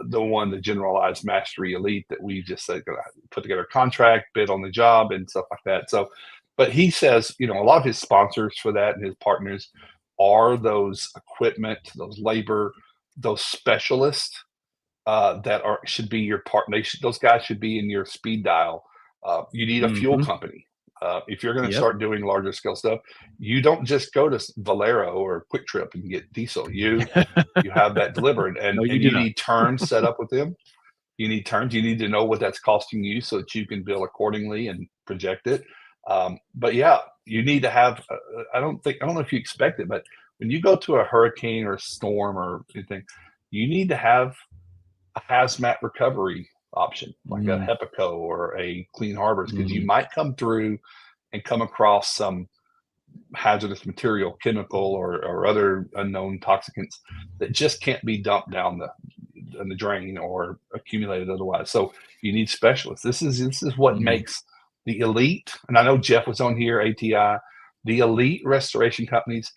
the generalized mastery elite that we just said, put together a contract, bid on the job and stuff like that. So, but he says, a lot of his sponsors for that and his partners are those equipment, those labor, those specialists that should be your partner. Those guys should be in your speed dial. You need a fuel company. If you're going to start doing larger scale stuff, you don't just go to Valero or Quick Trip and get diesel. You have that delivered, and you need terms set up with them. You need terms. You need to know what that's costing you so that you can bill accordingly and project it. But yeah, you need to have. I don't know if you expect it, but when you go to a hurricane or a storm or anything, you need to have a hazmat recovery option, like a HEPACO or a Clean Harbors, because you might come through and come across some hazardous material, chemical or other unknown toxicants that just can't be dumped down the drain or accumulated otherwise. So you need specialists. This is what makes the elite, and I know Jeff was on here, ATI, the elite restoration companies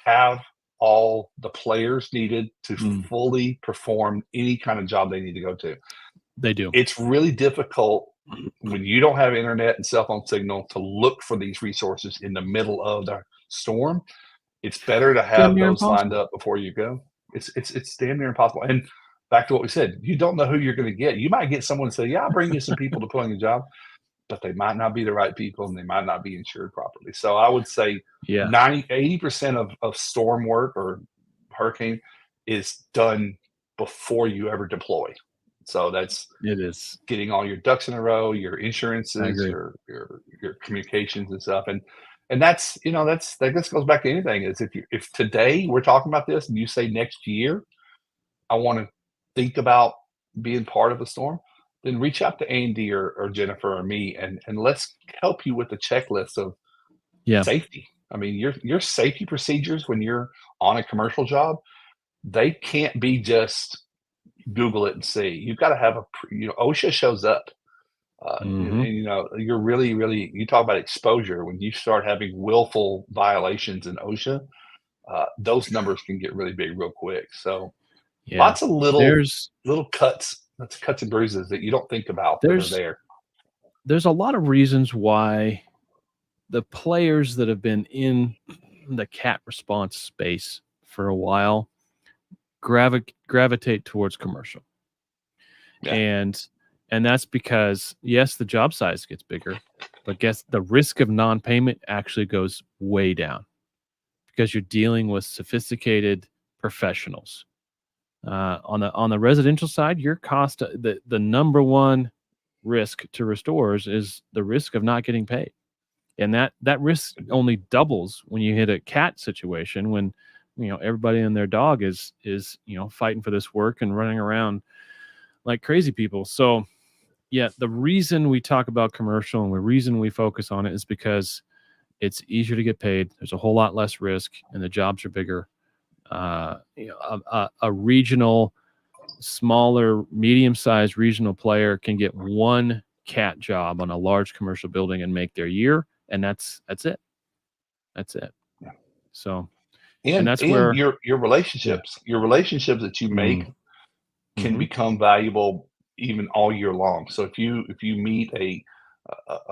have all the players needed to fully perform any kind of job they need to go to. They do. It's really difficult when you don't have internet and cell phone signal to look for these resources in the middle of the storm. It's better to have those lined up before you go. It's damn near impossible. And back to what we said, you don't know who you're going to get. You might get someone to say, yeah, I'll bring you some people to put on your job, but they might not be the right people and they might not be insured properly. So I would say 80% of storm work or hurricane is done before you ever deploy. So it is getting all your ducks in a row, your insurances, your communications and stuff. And that's that goes back to anything, is if today we're talking about this and you say next year, I want to think about being part of a storm, then reach out to Andy or Jennifer or me and let's help you with the checklist of safety. I mean, your safety procedures when you're on a commercial job, they can't be just Google it and see. You've got to have OSHA shows up. And, you're really, you talk about exposure. When you start having willful violations in OSHA, those numbers can get really big real quick. So lots of little cuts and bruises that you don't think about that are there. There's a lot of reasons why the players that have been in the CAT response space for a while gravitate towards commercial. And that's because, yes, the job size gets bigger, but guess the risk of non-payment actually goes way down because you're dealing with sophisticated professionals. On the residential side, your cost, the number one risk to restorers is the risk of not getting paid. And that risk only doubles when you hit a CAT situation, when everybody and their dog is fighting for this work and running around like crazy people. So the reason we talk about commercial and the reason we focus on it is because it's easier to get paid. There's a whole lot less risk and the jobs are bigger. A regional smaller, medium-sized regional player can get one CAT job on a large commercial building and make their year, and that's it. That's it. Yeah. So, and that's where your relationships that you make can become valuable even all year long. So if you meet a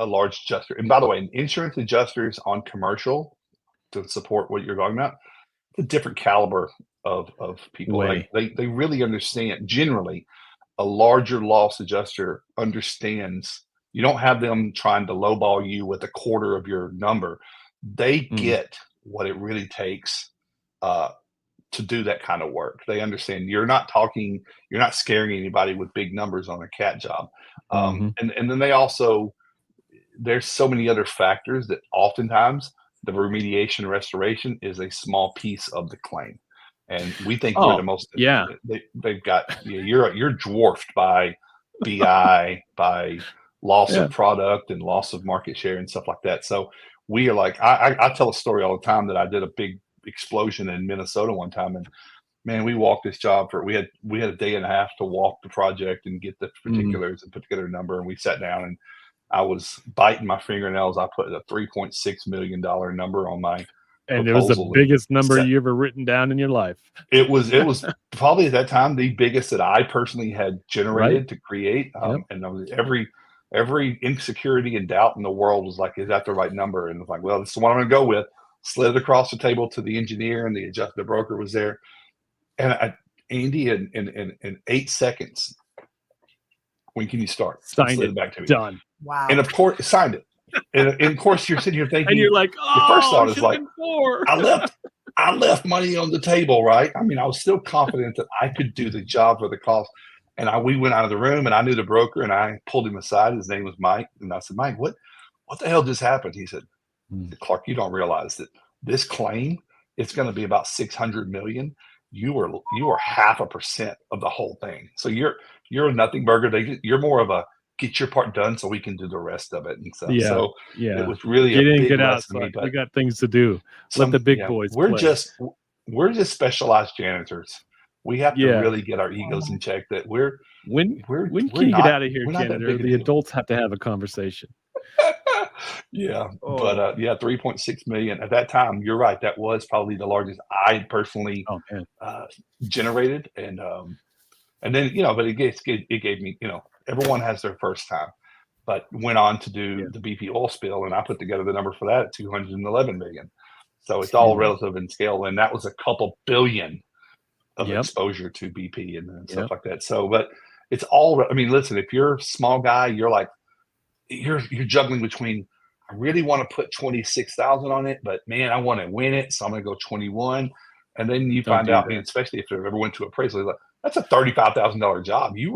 large adjuster, and by the way, insurance adjusters on commercial to support what you're talking about, it's a different caliber of people. Way. Like they really understand. Generally, a larger loss adjuster understands. You don't have them trying to lowball you with a quarter of your number. They get what it really takes to do that kind of work. They understand you're not scaring anybody with big numbers on a CAT job. And then they also, there's so many other factors that oftentimes the remediation restoration is a small piece of the claim. And we think we're the most, they've got, you're dwarfed by BI, by loss of product and loss of market share and stuff like that. So we are like, I tell a story all the time that I did a big explosion in Minnesota one time, and man, we walked this job we had a day and a half to walk the project and get the particulars and put together a number, and we sat down and I was biting my fingernails. I put a $3.6 million number on my and it was the biggest number you ever written down in your life. It was probably at that time the biggest that I personally had generated to create. And I was every insecurity and doubt in the world was like, is that the right number? And I was like, well, this is what I'm going to go with. Slid it across the table to the engineer, and the broker was there. And Andy, in 8 seconds, when can you start? Signed it back to me. Done. Wow. And of course, signed it. And of course, you're sitting here thinking, and you're like, oh, your first thought is like, I left money on the table, right? I mean, I was still confident that I could do the job for the cost. And we went out of the room, and I knew the broker, and I pulled him aside. His name was Mike, and I said, Mike, what the hell just happened? He said, Clark, you don't realize that this claim, it's going to be about $600 million. You are 0.5% of the whole thing. So you're a nothing burger. You're more of a get your part done so we can do the rest of it and stuff. So it was really get a in, big get out. lesson. We got things to do. Let the big boys. We're play. just specialized janitors. We have to really get our egos in check. That when can you get out of here, janitor? The adults have to have a conversation. But 3.6 million at that time. You're right. That was probably the largest I personally generated, and then but it gave me, everyone has their first time, but went on to do the BP oil spill, and I put together the number for that at 211 million. So it's all relative in scale, and that was a couple billion of exposure to BP and stuff like that. So, but it's all. I mean, listen, if you're a small guy, you're like. You're juggling between, I really want to put 26,000 on it, but man, I want to win it, so I'm going to go 21. And then you find out, especially if they ever went to appraisal, like, that's a $35,000 job. You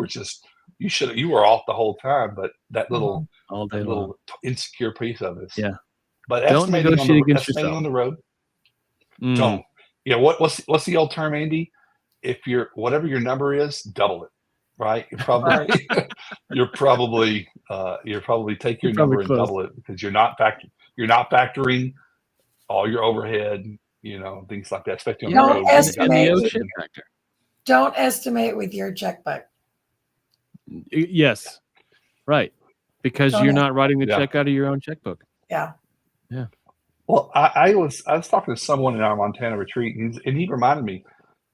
were off the whole time, but that little insecure piece of it. Yeah. But don't negotiate against yourself on the road. Don't. What's the old term, Andy? If whatever your number is, double it. Right, you're probably take your number and double it, because you're not factoring all your overhead, things like that. Especially on the road. Don't estimate with your checkbook. Yes, right, because you're not writing the check out of your own checkbook. Yeah. Well, I was talking to someone in our Montana retreat, and he reminded me,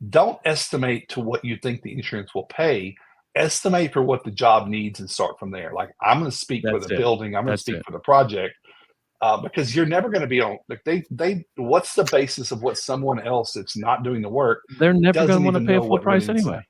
don't estimate to what you think the insurance will pay. Estimate for what the job needs and start from there. Like, I'm going to speak for the building. I'm going to speak for the project, because you're never going to be on. Like what's the basis of what someone else that's not doing the work? They're never going to want to pay a full price anyway.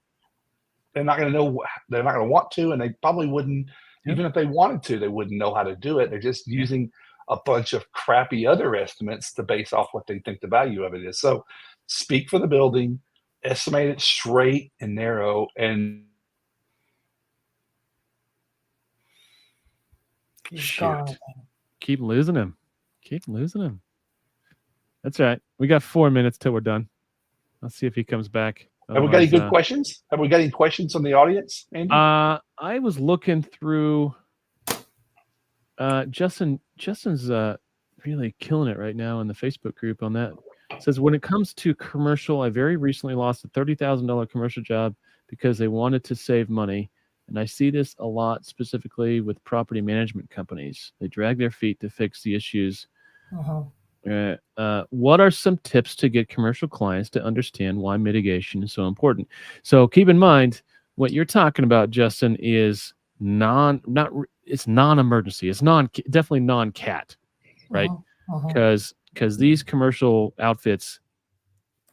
They're not going to know. They're not going to want to, and they probably wouldn't. Even if they wanted to, they wouldn't know how to do it. They're just using a bunch of crappy other estimates to base off what they think the value of it is. So, speak for the building, estimate it straight and narrow, and keep losing him. That's right. We got 4 minutes till we're done. Let's see if he comes back. Have we got any good questions? Have we got any questions from the audience, Andy? I was looking through. Justin's really killing it right now in the Facebook group on that. It says, when it comes to commercial, I very recently lost a $30,000 commercial job because they wanted to save money. And I see this a lot specifically with property management companies. They drag their feet to fix the issues. What are some tips to get commercial clients to understand why mitigation is so important? So keep in mind, what you're talking about, Justin, is it's non-emergency. It's definitely non-cat, right? Because these commercial outfits,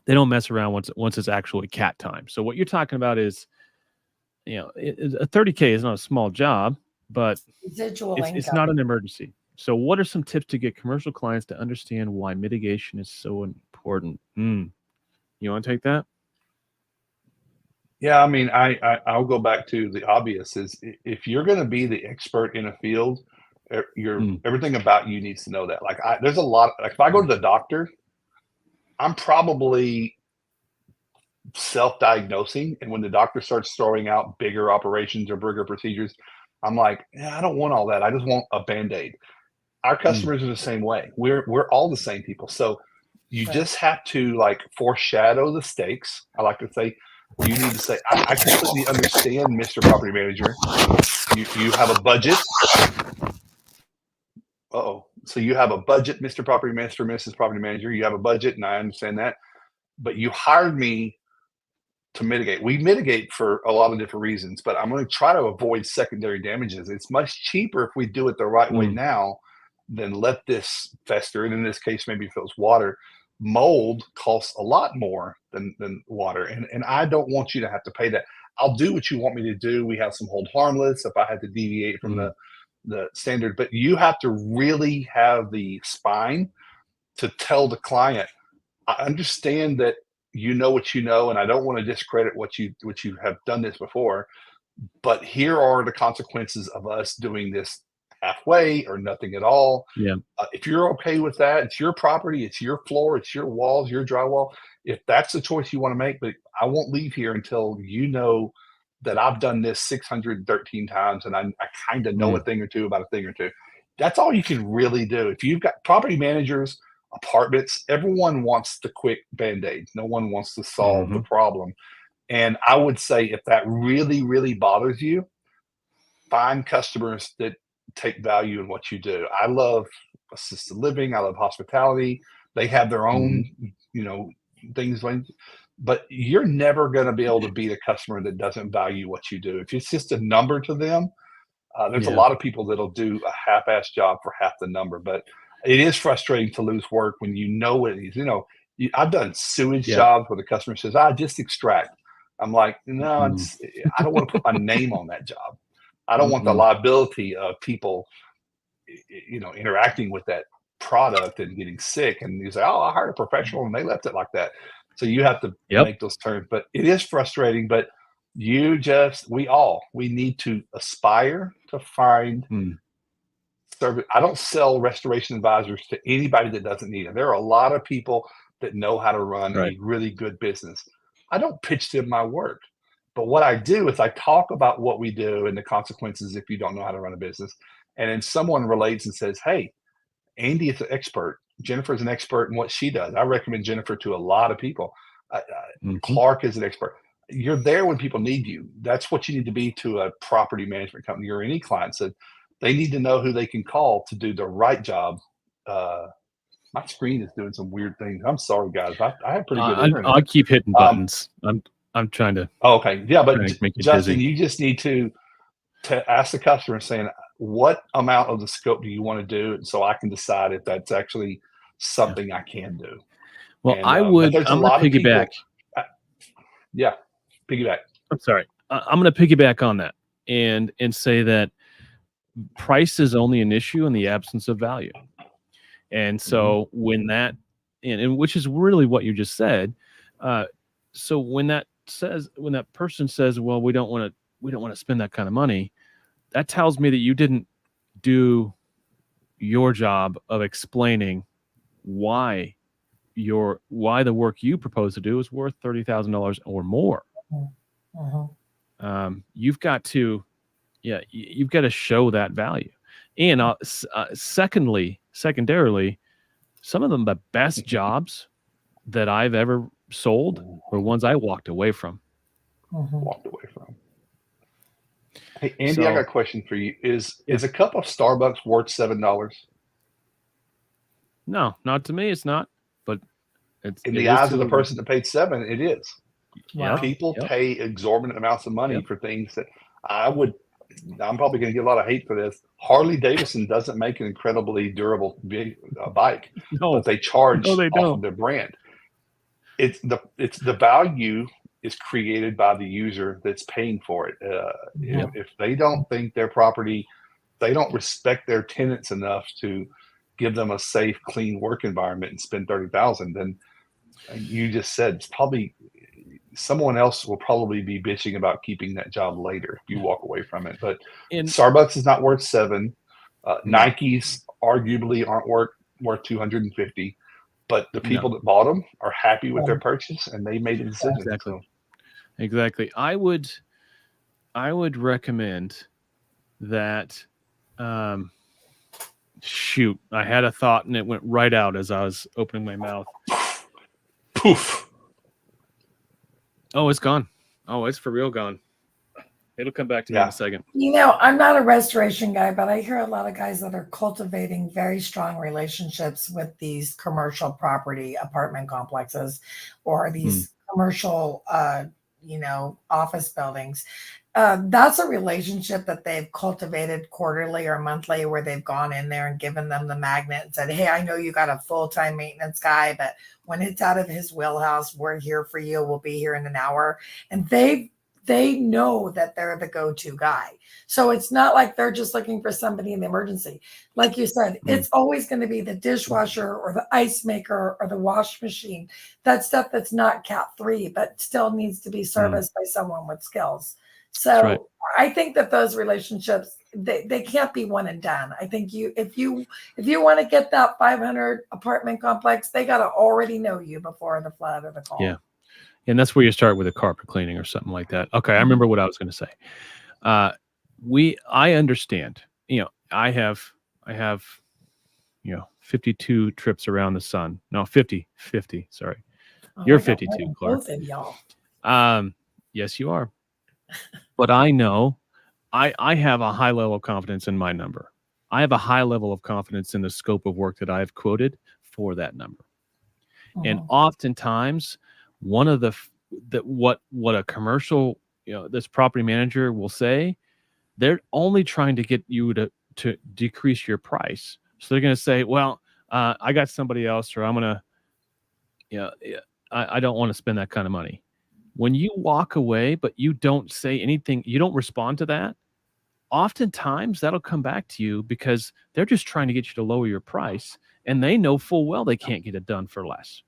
they don't mess around once it's actually cat time. So what you're talking about is, a $30K is not a small job, but it's not an emergency. So what are some tips to get commercial clients to understand why mitigation is so important? You want to take that? Yeah, I mean, I'll go back to the obvious is if you're going to be the expert in a field, everything about you needs to know that. Like there's a lot, like if I go to the doctor, I'm probably self-diagnosing. And when the doctor starts throwing out bigger operations or bigger procedures, I'm like, I don't want all that. I just want a Band-Aid. Our customers are the same way. We're all the same people. So you just have to like foreshadow the stakes. I like to say, you need to say, I completely understand, Mr. Property Manager. You have a budget. So you have a budget, Mr. Property Manager, Mrs. Property Manager. You have a budget, and I understand that. But you hired me to mitigate. We mitigate for a lot of different reasons, but I'm going to try to avoid secondary damages. It's much cheaper if we do it the right way now than let this fester. And in this case, maybe if it was water, mold costs a lot more than water. And I don't want you to have to pay that. I'll do what you want me to do. We have some hold harmless if I had to deviate from the standard, but you have to really have the spine to tell the client, I understand that you know what you know, and I don't want to discredit what you have done this before, but here are the consequences of us doing this halfway or nothing at all. Yeah. If you're okay with that, it's your property, it's your floor, it's your walls, your drywall. If that's the choice you want to make, but I won't leave here until you know that I've done this 613 times and I kind of know a thing or two about a thing or two. That's all you can really do. If you've got property managers, apartments, everyone wants the quick Band-Aid. No one wants to solve the problem. And I would say if that really, really bothers you, find customers that take value in what you do. I love assisted living. I love hospitality. They have their own, things like, but you're never going to be able to beat a customer that doesn't value what you do. If it's just a number to them, there's a lot of people that'll do a half-ass job for half the number, but it is frustrating to lose work when you know it is. I've done sewage jobs where the customer says, "I just extract." I'm like, no, I don't want to put my name on that job. I don't want the liability of people, interacting with that product and getting sick. And you say, "Oh, I hired a professional and they left it like that." So you have to make those terms. But it is frustrating. But we need to aspire to find service. I don't sell restoration advisors to anybody that doesn't need them. There are a lot of people that know how to run a really good business. I don't pitch them my work. But what I do is I talk about what we do and the consequences if you don't know how to run a business. And then someone relates and says, "Hey, Andy is an expert. Jennifer's an expert in what she does. I recommend Jennifer to a lot of people. Clark is an expert." You're there when people need you. That's what you need to be to a property management company or any client. So they need to know who they can call to do the right job. My screen is doing some weird things. I'm sorry, guys. I have pretty good internet. I keep hitting buttons. I'm trying to. Okay, yeah, but Justin, busy. you just need to ask the customer saying, "What amount of the scope do you want to do?" So I can decide if that's actually something I can do. Well, and, I'm going to piggyback. Piggyback. I'm sorry. I'm going to piggyback on that and say that price is only an issue in the absence of value. And so when that, and which is really what you just said. So when that person says, "Well, we don't want to spend that kind of money," that tells me that you didn't do your job of explaining why the work you propose to do is worth $30,000 or more. You've got to show that value. And secondarily, some of the best jobs that I've ever sold were ones I walked away from. walked away from. Hey, Andy, I got a question for you. Is a cup of Starbucks worth $7? No, not to me. It's not. But it's in the eyes of the person that paid $7. It is. Wow. People pay exorbitant amounts of money for things that I'm probably going to get a lot of hate for this. Harley Davidson doesn't make an incredibly durable bike, but they charge off of their brand. It's the value is created by the user that's paying for it. If they don't think their property, they don't respect their tenants enough to give them a safe, clean work environment and spend $30,000, then you just said it's probably someone else will probably be bitching about keeping that job later if you walk away from it. But Starbucks is not worth $7. Nikes arguably aren't worth $250. But the people that bought them are happy with their purchase, and they made a decision. Exactly. I would recommend that. Shoot, I had a thought and it went right out as I was opening my mouth. Poof. Oh, it's gone. Oh, it's for real gone. It'll come back to me in a second. I'm not a restoration guy, but I hear a lot of guys that are cultivating very strong relationships with these commercial property apartment complexes or these commercial, office buildings. That's a relationship that they've cultivated quarterly or monthly where they've gone in there and given them the magnet and said, hey, I know you got a full-time maintenance guy, but when it's out of his wheelhouse, we're here for you. We'll be here in an hour. And they know that they're the go-to guy. So it's not like they're just looking for somebody in the emergency. Like you said, it's always going to be the dishwasher or the ice maker or the wash machine. That stuff that's not Cat 3, but still needs to be serviced by someone with skills. So I think that those relationships, they can't be one and done. I think if you want to get that 500 apartment complex, they got to already know you before the flood or the call. Yeah. And that's where you start with a carpet cleaning or something like that. Okay. I remember what I was going to say. I understand, I have 52 trips around the sun. No, 50, sorry. You're 52, Clark. Both of y'all. Yes, you are. But I know I have a high level of confidence in my number. I have a high level of confidence in the scope of work that I've quoted for that number. And oftentimes, one of what a commercial, this property manager will say, they're only trying to get you to decrease your price. So they're going to say, well, I got somebody else, or I'm going to, I don't want to spend that kind of money. When you walk away, but you don't say anything, you don't respond to that, oftentimes that'll come back to you because they're just trying to get you to lower your price, and they know full well they can't get it done for less.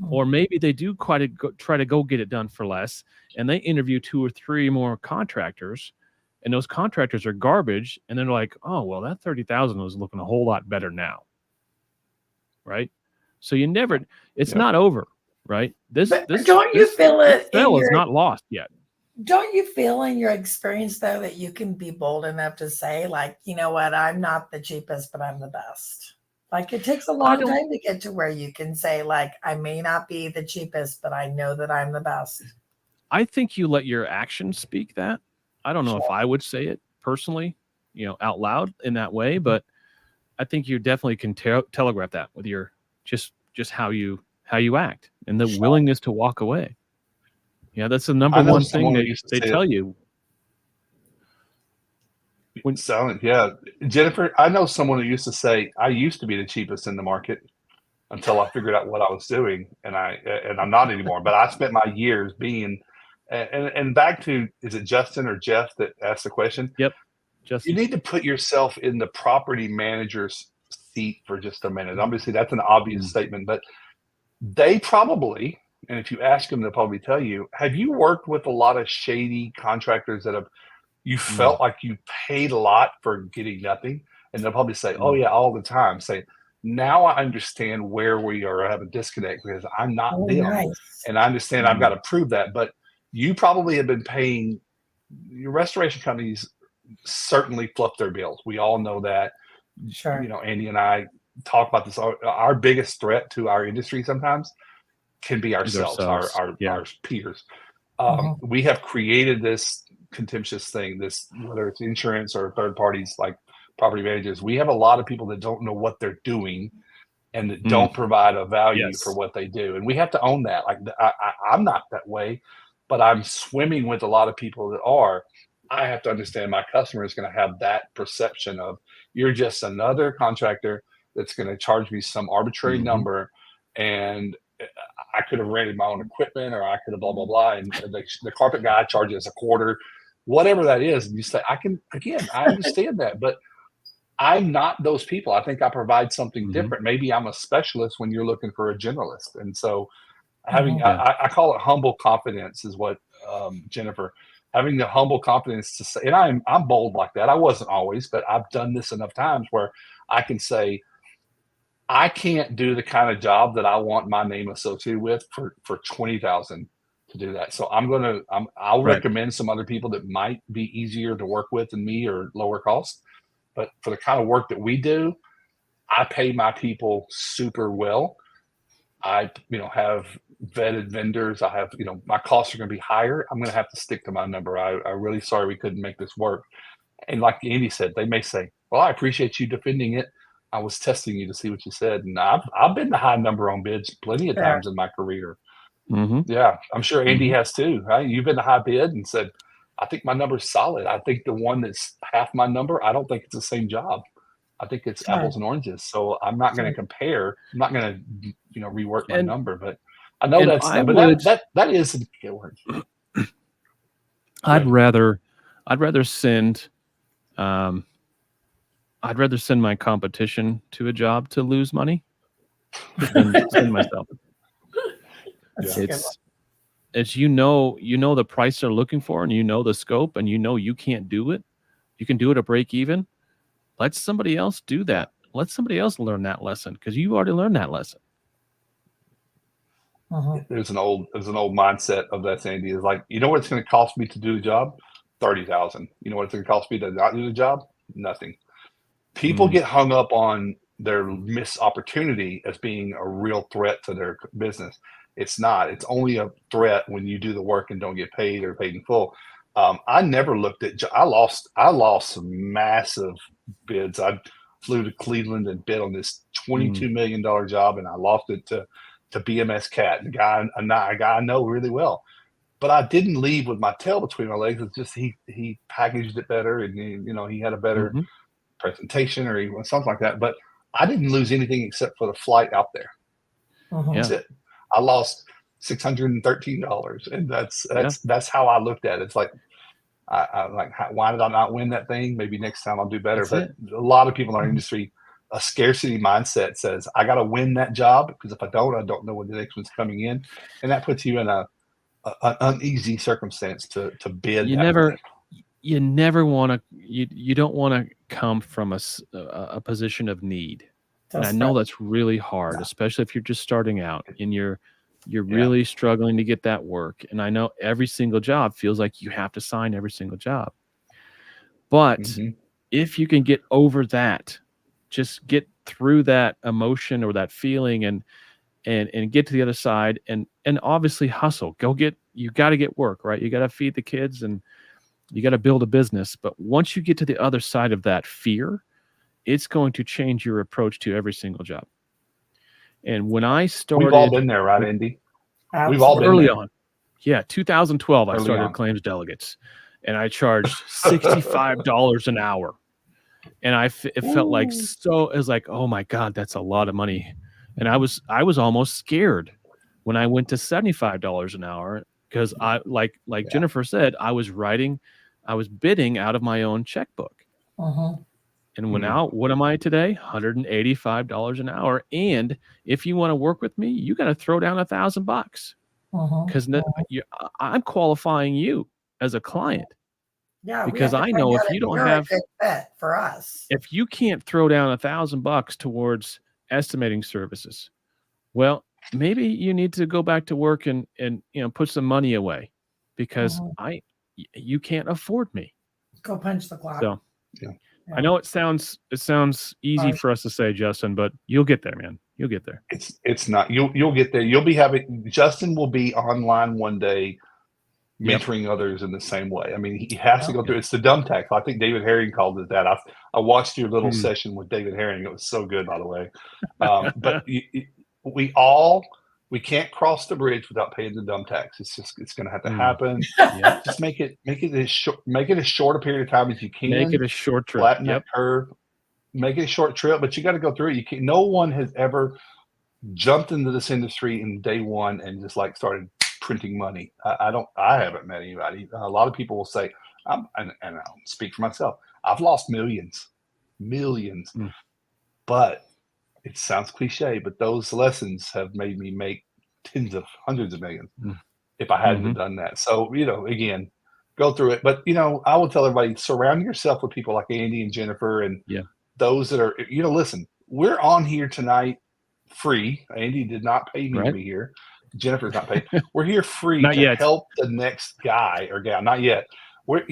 Or maybe they do try to go get it done for less, and they interview 2 or 3 more contractors, and those contractors are garbage, and they're like, oh, well, that 30,000 was looking a whole lot better now. Right? So it's not over. Right. Don't you feel it? Spell is not lost yet. Don't you feel in your experience though that you can be bold enough to say, like, you know what, I'm not the cheapest, but I'm the best. Like it takes a long time to get to where you can say, like, I may not be the cheapest, but I know that I'm the best. I think you let your actions speak that. I don't know if I would say it personally, out loud in that way, but I think you definitely can telegraph that with your just how you act and the willingness to walk away. Yeah, that's the number one thing they tell you. Jennifer, I know someone who used to say, I used to be the cheapest in the market until I figured out what I was doing, and I'm not anymore. But I spent my years being, and back to, is it Justin or Jeff that asked the question? Yep, Justin. You need to put yourself in the property manager's seat for just a minute. Obviously, that's an obvious statement, but they probably, and if you ask them, they'll probably tell you, have you worked with a lot of shady contractors that you felt like you paid a lot for getting nothing? And they'll probably say, oh yeah, all the time. Say, now I understand where we are have a disconnect because I'm not them. And I understand I've got to prove that. But you probably have been paying, your restoration companies certainly fluff their bills. We all know that. Sure. Andy and I talk about this. Our biggest threat to our industry sometimes can be ourselves. Our peers. We have created this contentious thing, this, whether it's insurance or third parties like property managers, we have a lot of people that don't know what they're doing and that don't provide a value for what they do. And we have to own that. Like I'm not that way, but I'm swimming with a lot of people that are. I have to understand my customer is going to have that perception of, you're just another contractor that's going to charge me some arbitrary number, and I could have rented my own equipment, or I could have blah, blah, blah. And the carpet guy charges a quarter, whatever that is. And you say, I understand that, but I'm not those people. I think I provide something different. Maybe I'm a specialist when you're looking for a generalist. And so having, I call it humble confidence is what, Jennifer, having the humble confidence to say, and I'm bold like that. I wasn't always, but I've done this enough times where I can say, I can't do the kind of job that I want my name associated with for $20,000 to do that. So I'll recommend some other people that might be easier to work with than me or lower cost. But for the kind of work that we do, I pay my people super well. I, have vetted vendors. I have, my costs are going to be higher. I'm going to have to stick to my number. I'm really sorry we couldn't make this work. And like Andy said, they may say, well, I appreciate you defending it. I was testing you to see what you said. And I've been the high number on bids plenty of times in my career. Yeah, I'm sure Andy has too, right? You've been the high bid and said, I think my number's solid. I think the one that's half my number, I don't think it's the same job. I think it's apples and oranges. So I'm not going to compare. I'm not going to, rework my number. But I know that is the key word. I'd rather send my competition to a job to lose money than send myself. It's the price they're looking for, and the scope, and you can't do it. You can do it at break even. Let somebody else do that. Let somebody else learn that lesson, because you already learned that lesson. There's an old mindset of that, Sandy, is like, what it's going to cost me to do the job? $30,000. You know what it's going to cost me to not do the job? Nothing. People get hung up on their missed opportunity as being a real threat to their business. It's not. It's only a threat when you do the work and don't get paid or paid in full. I never looked at. I lost some massive bids. I flew to Cleveland and bid on this $22 million job, and I lost it to BMS Cat, a guy I know really well. But I didn't leave with my tail between my legs. It's just he packaged it better, and he had a better presentation or something like that. But I didn't lose anything except for the flight out there. That's it. I lost $613, and that's how I looked at it. It's like, I'm like, why did I not win that thing? Maybe next time I'll do better. But a lot of people in our industry, a scarcity mindset says, I got to win that job, because if I don't know when the next one's coming in, and that puts you in an uneasy circumstance to bid. You never want to. You don't want to come from a position of need. And I know that's really hard, especially if you're just starting out and you're really struggling to get that work. And I know every single job feels like you have to sign every single job. But if you can get over that, just get through that emotion or that feeling and get to the other side and obviously hustle. You got to get work, right? You got to feed the kids and you got to build a business. But once you get to the other side of that fear, it's going to change your approach to every single job. And when I started, we've all been there, right, Andy? Absolutely. We've all been early there. on. Yeah, 2012, I started claims delegates, and I charged $65 an hour. And it felt like it was like, oh my God, that's a lot of money. And I was almost scared when I went to $75 an hour, because I like Jennifer said, I was bidding out of my own checkbook. And what am I today? $185 an hour. And if you want to work with me, you got to throw down $1,000 because I'm qualifying you as a client. Yeah, because I know if you don't have a good fit for us, if you can't throw down $1,000 towards estimating services, well, maybe you need to go back to work and put some money away, because you can't afford me. Go punch the clock. So I know it sounds easy for us to say, Justin, but you'll get there, man. You'll get there. It's not. You'll get there. Justin will be online one day mentoring others in the same way. I mean, he has to go through. It's the dumb tax. I think David Herring called it that. I watched your little session with David Herring. It was so good, by the way. But we can't cross the bridge without paying the dumb tax. It's going to have to happen. Just make it as short a period of time as you can. Make it a short trip. Flatten that curve. Make it a short trip, but you got to go through it. No one has ever jumped into this industry in day one and just like started printing money. I haven't met anybody. A lot of people will say, and I'll speak for myself, I've lost millions, but it sounds cliche, but those lessons have made me make hundreds of millions if I hadn't have done that. So, again, go through it. But, I will tell everybody, surround yourself with people like Andy and Jennifer and those that are, listen, we're on here tonight free. Andy did not pay me to be here. Jennifer's not paid. We're here free to help the next guy or gal. Not yet. We're,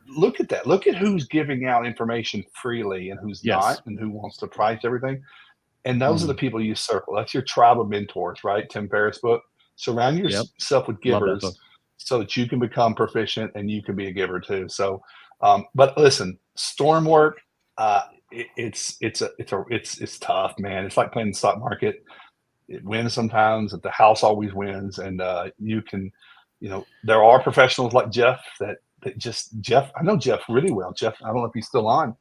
look at that. Look at who's giving out information freely and who's not, and who wants to price everything. And those are the people you circle. That's your tribe of mentors, right? Tim Ferriss book. Surround yourself with givers so that you can become proficient and you can be a giver too. So, but listen, storm work, it's tough, man. It's like playing the stock market. It wins sometimes, but the house always wins. And you can, there are professionals like Jeff that Jeff, I know Jeff really well. Jeff, I don't know if he's still on.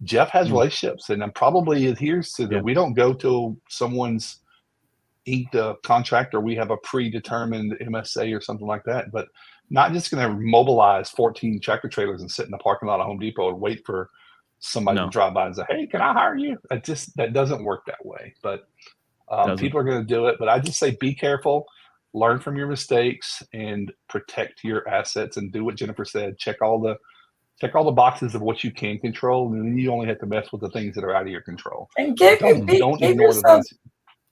Jeff has relationships and probably adheres to that. We don't go to someone's inked a contract or we have a predetermined MSA or something like that, but not just going to mobilize 14 tractor trailers and sit in the parking lot of Home Depot and wait for somebody to drive by and say, hey, can I hire you? That doesn't work that way, but people are going to do it. But I just say, be careful, learn from your mistakes and protect your assets and do what Jennifer said. Check all the boxes of what you can control, and then you only have to mess with the things that are out of your control. And don't ignore the things.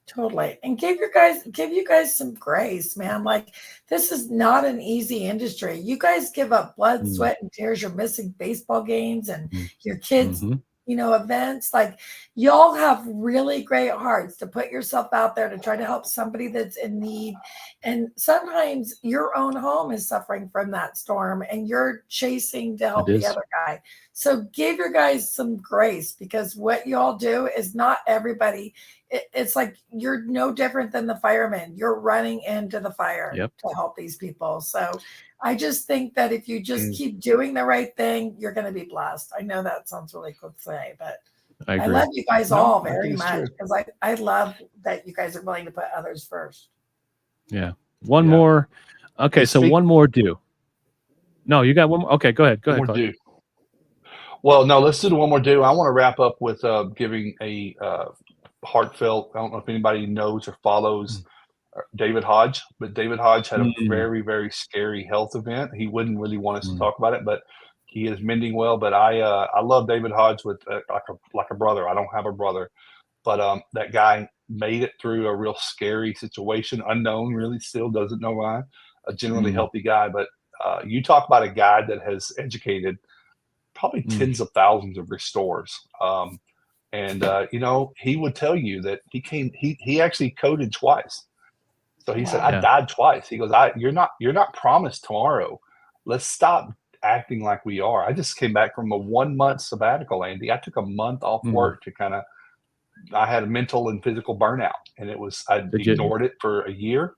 Totally. And give you guys some grace, man. Like, this is not an easy industry. You guys give up blood, sweat, and tears. You're missing baseball games and your kids, events. Like, y'all have really great hearts to put yourself out there to try to help somebody that's in need. And sometimes your own home is suffering from that storm and you're chasing to help the other guy. So give your guys some grace, because what y'all do is not everybody. It's like you're no different than the firemen. You're running into the fire to help these people. So I just think that if you just keep doing the right thing, you're going to be blessed. I know that sounds really cliche, but I love you guys all very much, because I love that you guys are willing to put others first. Yeah. One more. Okay. So one more do. No, you got one more. Okay. Go ahead. Go ahead. Do. Well, no, let's do the one more do. I want to wrap up with giving a heartfelt, I don't know if anybody knows or follows David Hodge, but David Hodge had a very, very scary health event. He wouldn't really want us to talk about it, but he is mending well. But I love David Hodge with like a brother. I don't have a brother, but that guy made it through a real scary situation, unknown, really still doesn't know why. A generally healthy guy, but you talk about a guy that has educated probably tens of thousands of restores. And he would tell you that he actually coded twice. So he said, I died twice. He goes, you're not promised tomorrow. Let's stop acting like we are. I just came back from a 1 month sabbatical, Andy. I took a month off work to I had a mental and physical burnout, and I ignored it for a year.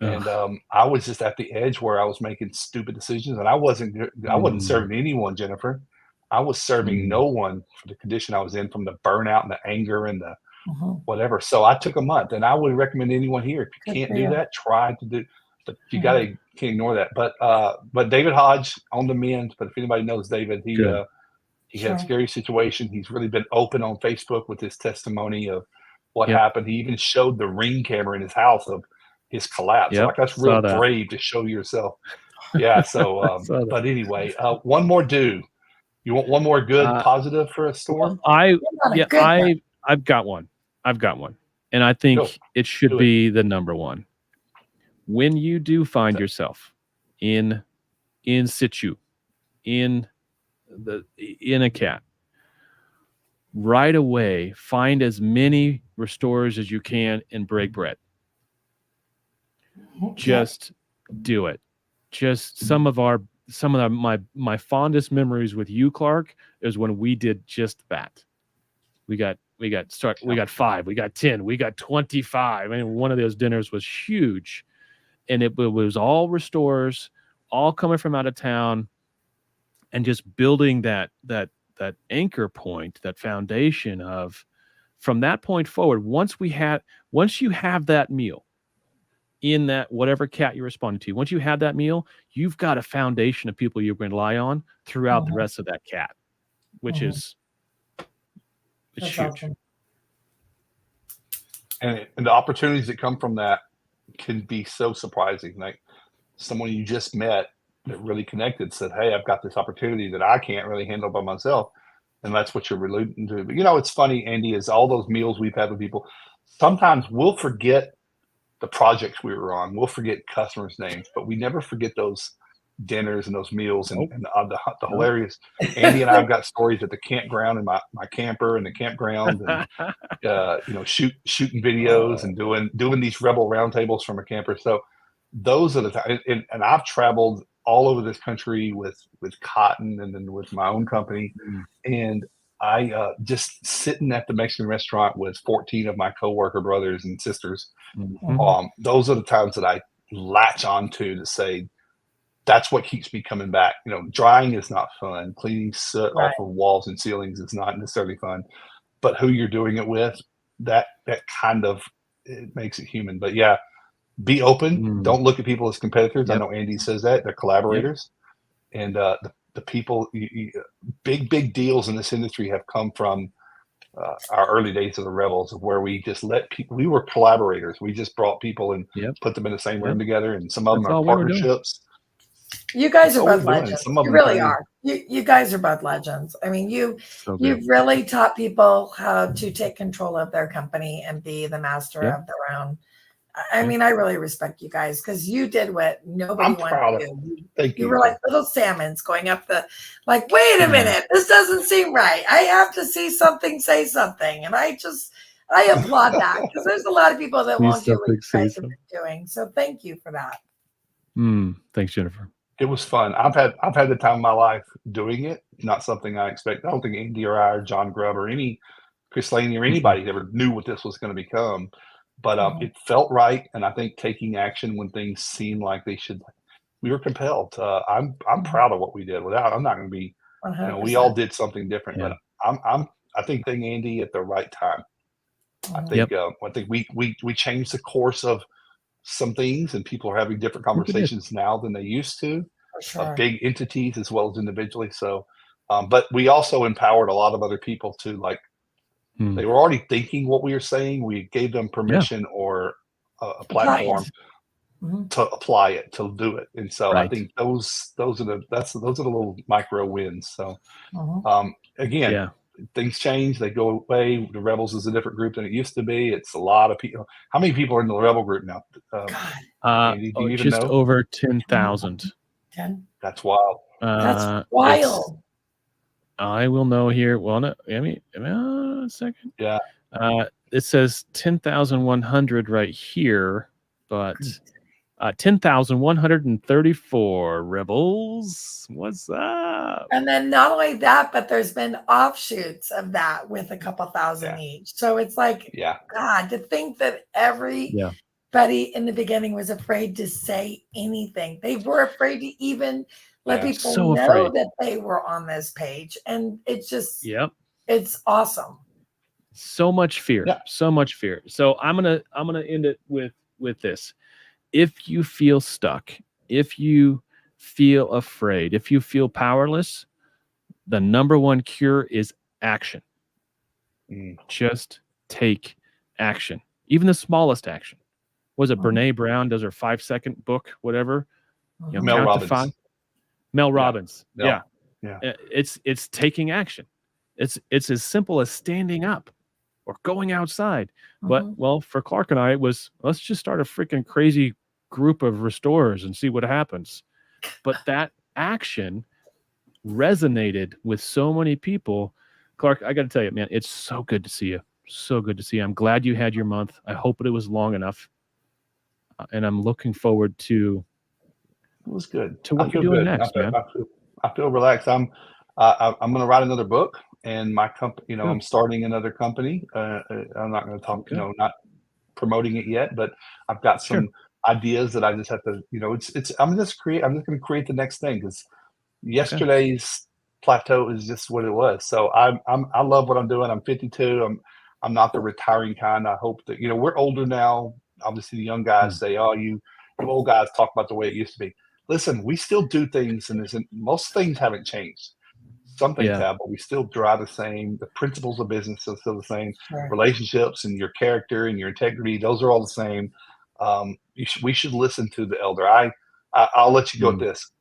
And I was just at the edge where I was making stupid decisions, and I wasn't serving anyone, Jennifer. I was serving no one for the condition I was in, from the burnout and the anger and the whatever. So I took a month, and I would recommend anyone here, if you can't do that, try to do. But you can't ignore that. But David Hodge on the mend. But if anybody knows David, he had a scary situation. He's really been open on Facebook with his testimony of what happened. He even showed the Ring camera in his house of his collapse. Like, that's real brave to show yourself. Yeah. So, but anyway, one more do. You want one more good positive for a storm? I've got one. And I think it should be the number one. When you do find yourself in situ, in a cat, right away, find as many restorers as you can and break bread. Just do it. Just some of my fondest memories with you, Clark, is when we did just that. We got 5, we got 10, we got 25. I mean, one of those dinners was huge, and it was all restores, all coming from out of town, and just building that anchor point, that foundation of, from that point forward. Once you have that meal in that whatever cat you're responding to, once you have that meal, you've got a foundation of people you're going to rely on throughout the rest of that cat, which is it's That's huge. awesome. And the opportunities that come from that can be so surprising. Like someone you just met that really connected said, "Hey, I've got this opportunity that I can't really handle by myself." And that's what you're alluding to. But it's funny, Andy, is all those meals we've had with people, sometimes we'll forget the projects we were on. We'll forget customers' names, but we never forget those dinners and those meals and the hilarious. Andy and I have got stories at the campground in my camper in the campground, and shooting videos and doing these rebel roundtables from a camper. So those are the times. And I've traveled all over this country with Cotton and then with my own company, and I just sitting at the Mexican restaurant with 14 of my coworker brothers and sisters. Those are the times that I latch onto to say, that's what keeps me coming back. Drying is not fun. Cleaning soot off of walls and ceilings is not necessarily fun, but who you're doing it with, that kind of, it makes it human. But yeah, be open. Don't look at people as competitors. I know Andy says that. They're collaborators. And the people, big deals in this industry have come from our early days of the Rebels, of where we just let people, we were collaborators. We just brought people and put them in the same room together. And some of them are partnerships. You guys are both legends. You really are. You guys are both legends. I mean, you've really taught people how to take control of their company and be the master of their own. I mean, I really respect you guys because you did what nobody wanted to do. You were like little salmons going up wait a minute, this doesn't seem right. I have to see something, say something. And I applaud that, because there's a lot of people that won't do what you guys have been doing. So thank you for that. Thanks, Jennifer. It was fun. I've had the time of my life doing it. Not something I expect. I don't think Andy or I or John Grubb or any Chris Laney or anybody ever knew what this was going to become. But it felt right, and I think taking action when things seem like they should, we were compelled. I'm proud of what we did. I'm not going to be. We all did something different, but I think Andy at the right time. I think we changed the course of some things, and people are having different conversations now than they used to. Big entities as well as individually. So, but we also empowered a lot of other people to they were already thinking what we were saying. We gave them permission or a platform to apply it, to do it. And so I think those are the little micro wins. So again, things change, they go away. The Rebels is a different group than it used to be. It's a lot of people. How many people are in the Rebel group now? Andy, do you even just know? over 10,000. 10. That's wild. That's wild. I will know here. Well, no, a second. Yeah. It says 10,100 right here, but 10,134 Rebels. What's up? And then not only that, but there's been offshoots of that with a couple thousand each. So it's like, God, to think that everybody in the beginning was afraid to say anything. They were afraid to even let people know that they were on this page. And it's just, it's awesome. So much fear, so much fear. So I'm gonna end it with this. If you feel stuck, if you feel afraid, if you feel powerless, the number one cure is action. Just take action, even the smallest action. Was it Brene Brown does her 5-second book, whatever? Mel Robbins. Mel Robbins. Yeah. It's taking action. It's as simple as standing up or going outside. But for Clark and I, it was, let's just start a freaking crazy group of restorers and see what happens. But that action resonated with so many people. Clark, I got to tell you, man, it's so good to see you. So good to see you. I'm glad you had your month. I hope it was long enough. And I'm looking forward to It was good. to what I you're feel doing good. next, man. I feel relaxed. I'm going to write another book, and my company. Good. I'm starting another company. I'm not going to talk. Okay. Not promoting it yet, but I've got some ideas that I just have to. I'm just going to create the next thing, because yesterday's plateau is just what it was. So I love what I'm doing. I'm 52. I'm not the retiring kind. I hope that we're older now. Obviously, the young guys say, "Oh, you old guys talk about the way it used to be." Listen, we still do things, and most things haven't changed. Some things have, but we still drive the same. The principles of business are still the same. Sure. Relationships and your character and your integrity, those are all the same. We should listen to the elder. I'll let you go with this.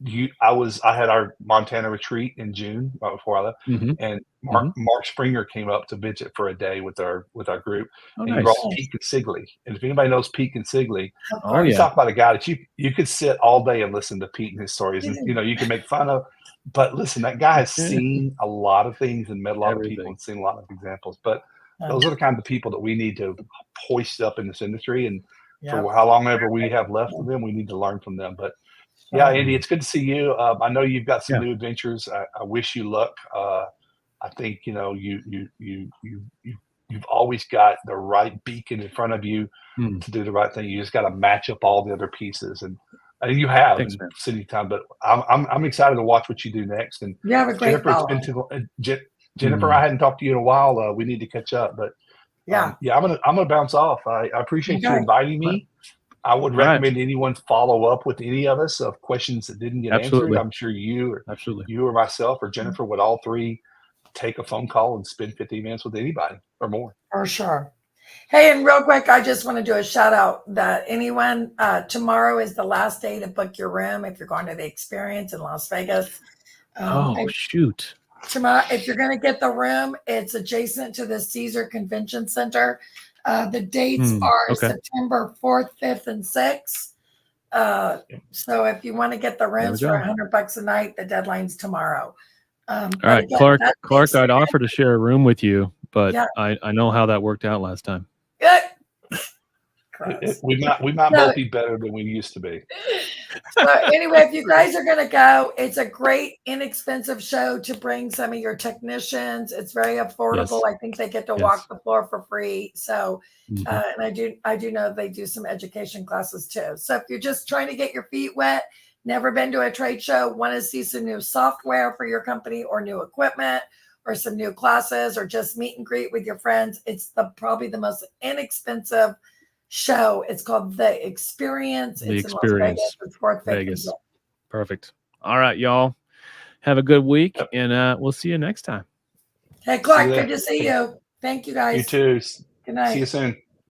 I had our Montana retreat in June, right before I left, and Mark Springer came up to visit for a day with our group. Oh, and nice. he brought Pete Consigli. And if anybody knows Pete Consigli, Oh, you yeah. talk about a guy that you could sit all day and listen to Pete and his stories, and you can make fun of. But listen, that guy has seen a lot of things and met a lot of people and seen a lot of examples. But those are the kind of people that we need to hoist up in this industry. And for how long ever we have left of them, we need to learn from them. But yeah, Andy, it's good to see you. I know you've got some new adventures. I wish you luck. I think you've always got the right beacon in front of you to do the right thing. You just got to match up all the other pieces, and I think you have in city time. But I'm excited to watch what you do next. And you have a great Jennifer, I hadn't talked to you in a while. We need to catch up. But I'm gonna bounce off. I appreciate you inviting me. I would recommend anyone follow up with any of us of questions that didn't get answered. I'm sure you or myself or Jennifer would all three take a phone call and spend 15 minutes with anybody or more. For sure. Hey, and real quick, I just want to do a shout out that anyone, tomorrow is the last day to book your room if you're going to the experience in Las Vegas. Shoot. Tomorrow, if you're going to get the room, it's adjacent to the Caesar Convention Center. The dates are September 4th, 5th, and 6th. So if you want to get the rooms for $100 a night, the deadline's tomorrow. All right, again, Clark, I'd offer to share a room with you, but I know how that worked out last time. We might both be better than we used to be. So anyway, if you guys are going to go, it's a great, inexpensive show to bring some of your technicians. It's very affordable. I think they get to walk the floor for free. So, and I do know they do some education classes too. So if you're just trying to get your feet wet, never been to a trade show, want to see some new software for your company or new equipment or some new classes or just meet and greet with your friends, it's probably the most inexpensive show. It's called The Experience. The it's Experience. In Las Vegas. It's Fort Vegas. Perfect. All right, y'all. Have a good week, and we'll see you next time. Hey, Clark, good to see you. Thank you, guys. You too. Good night. See you soon.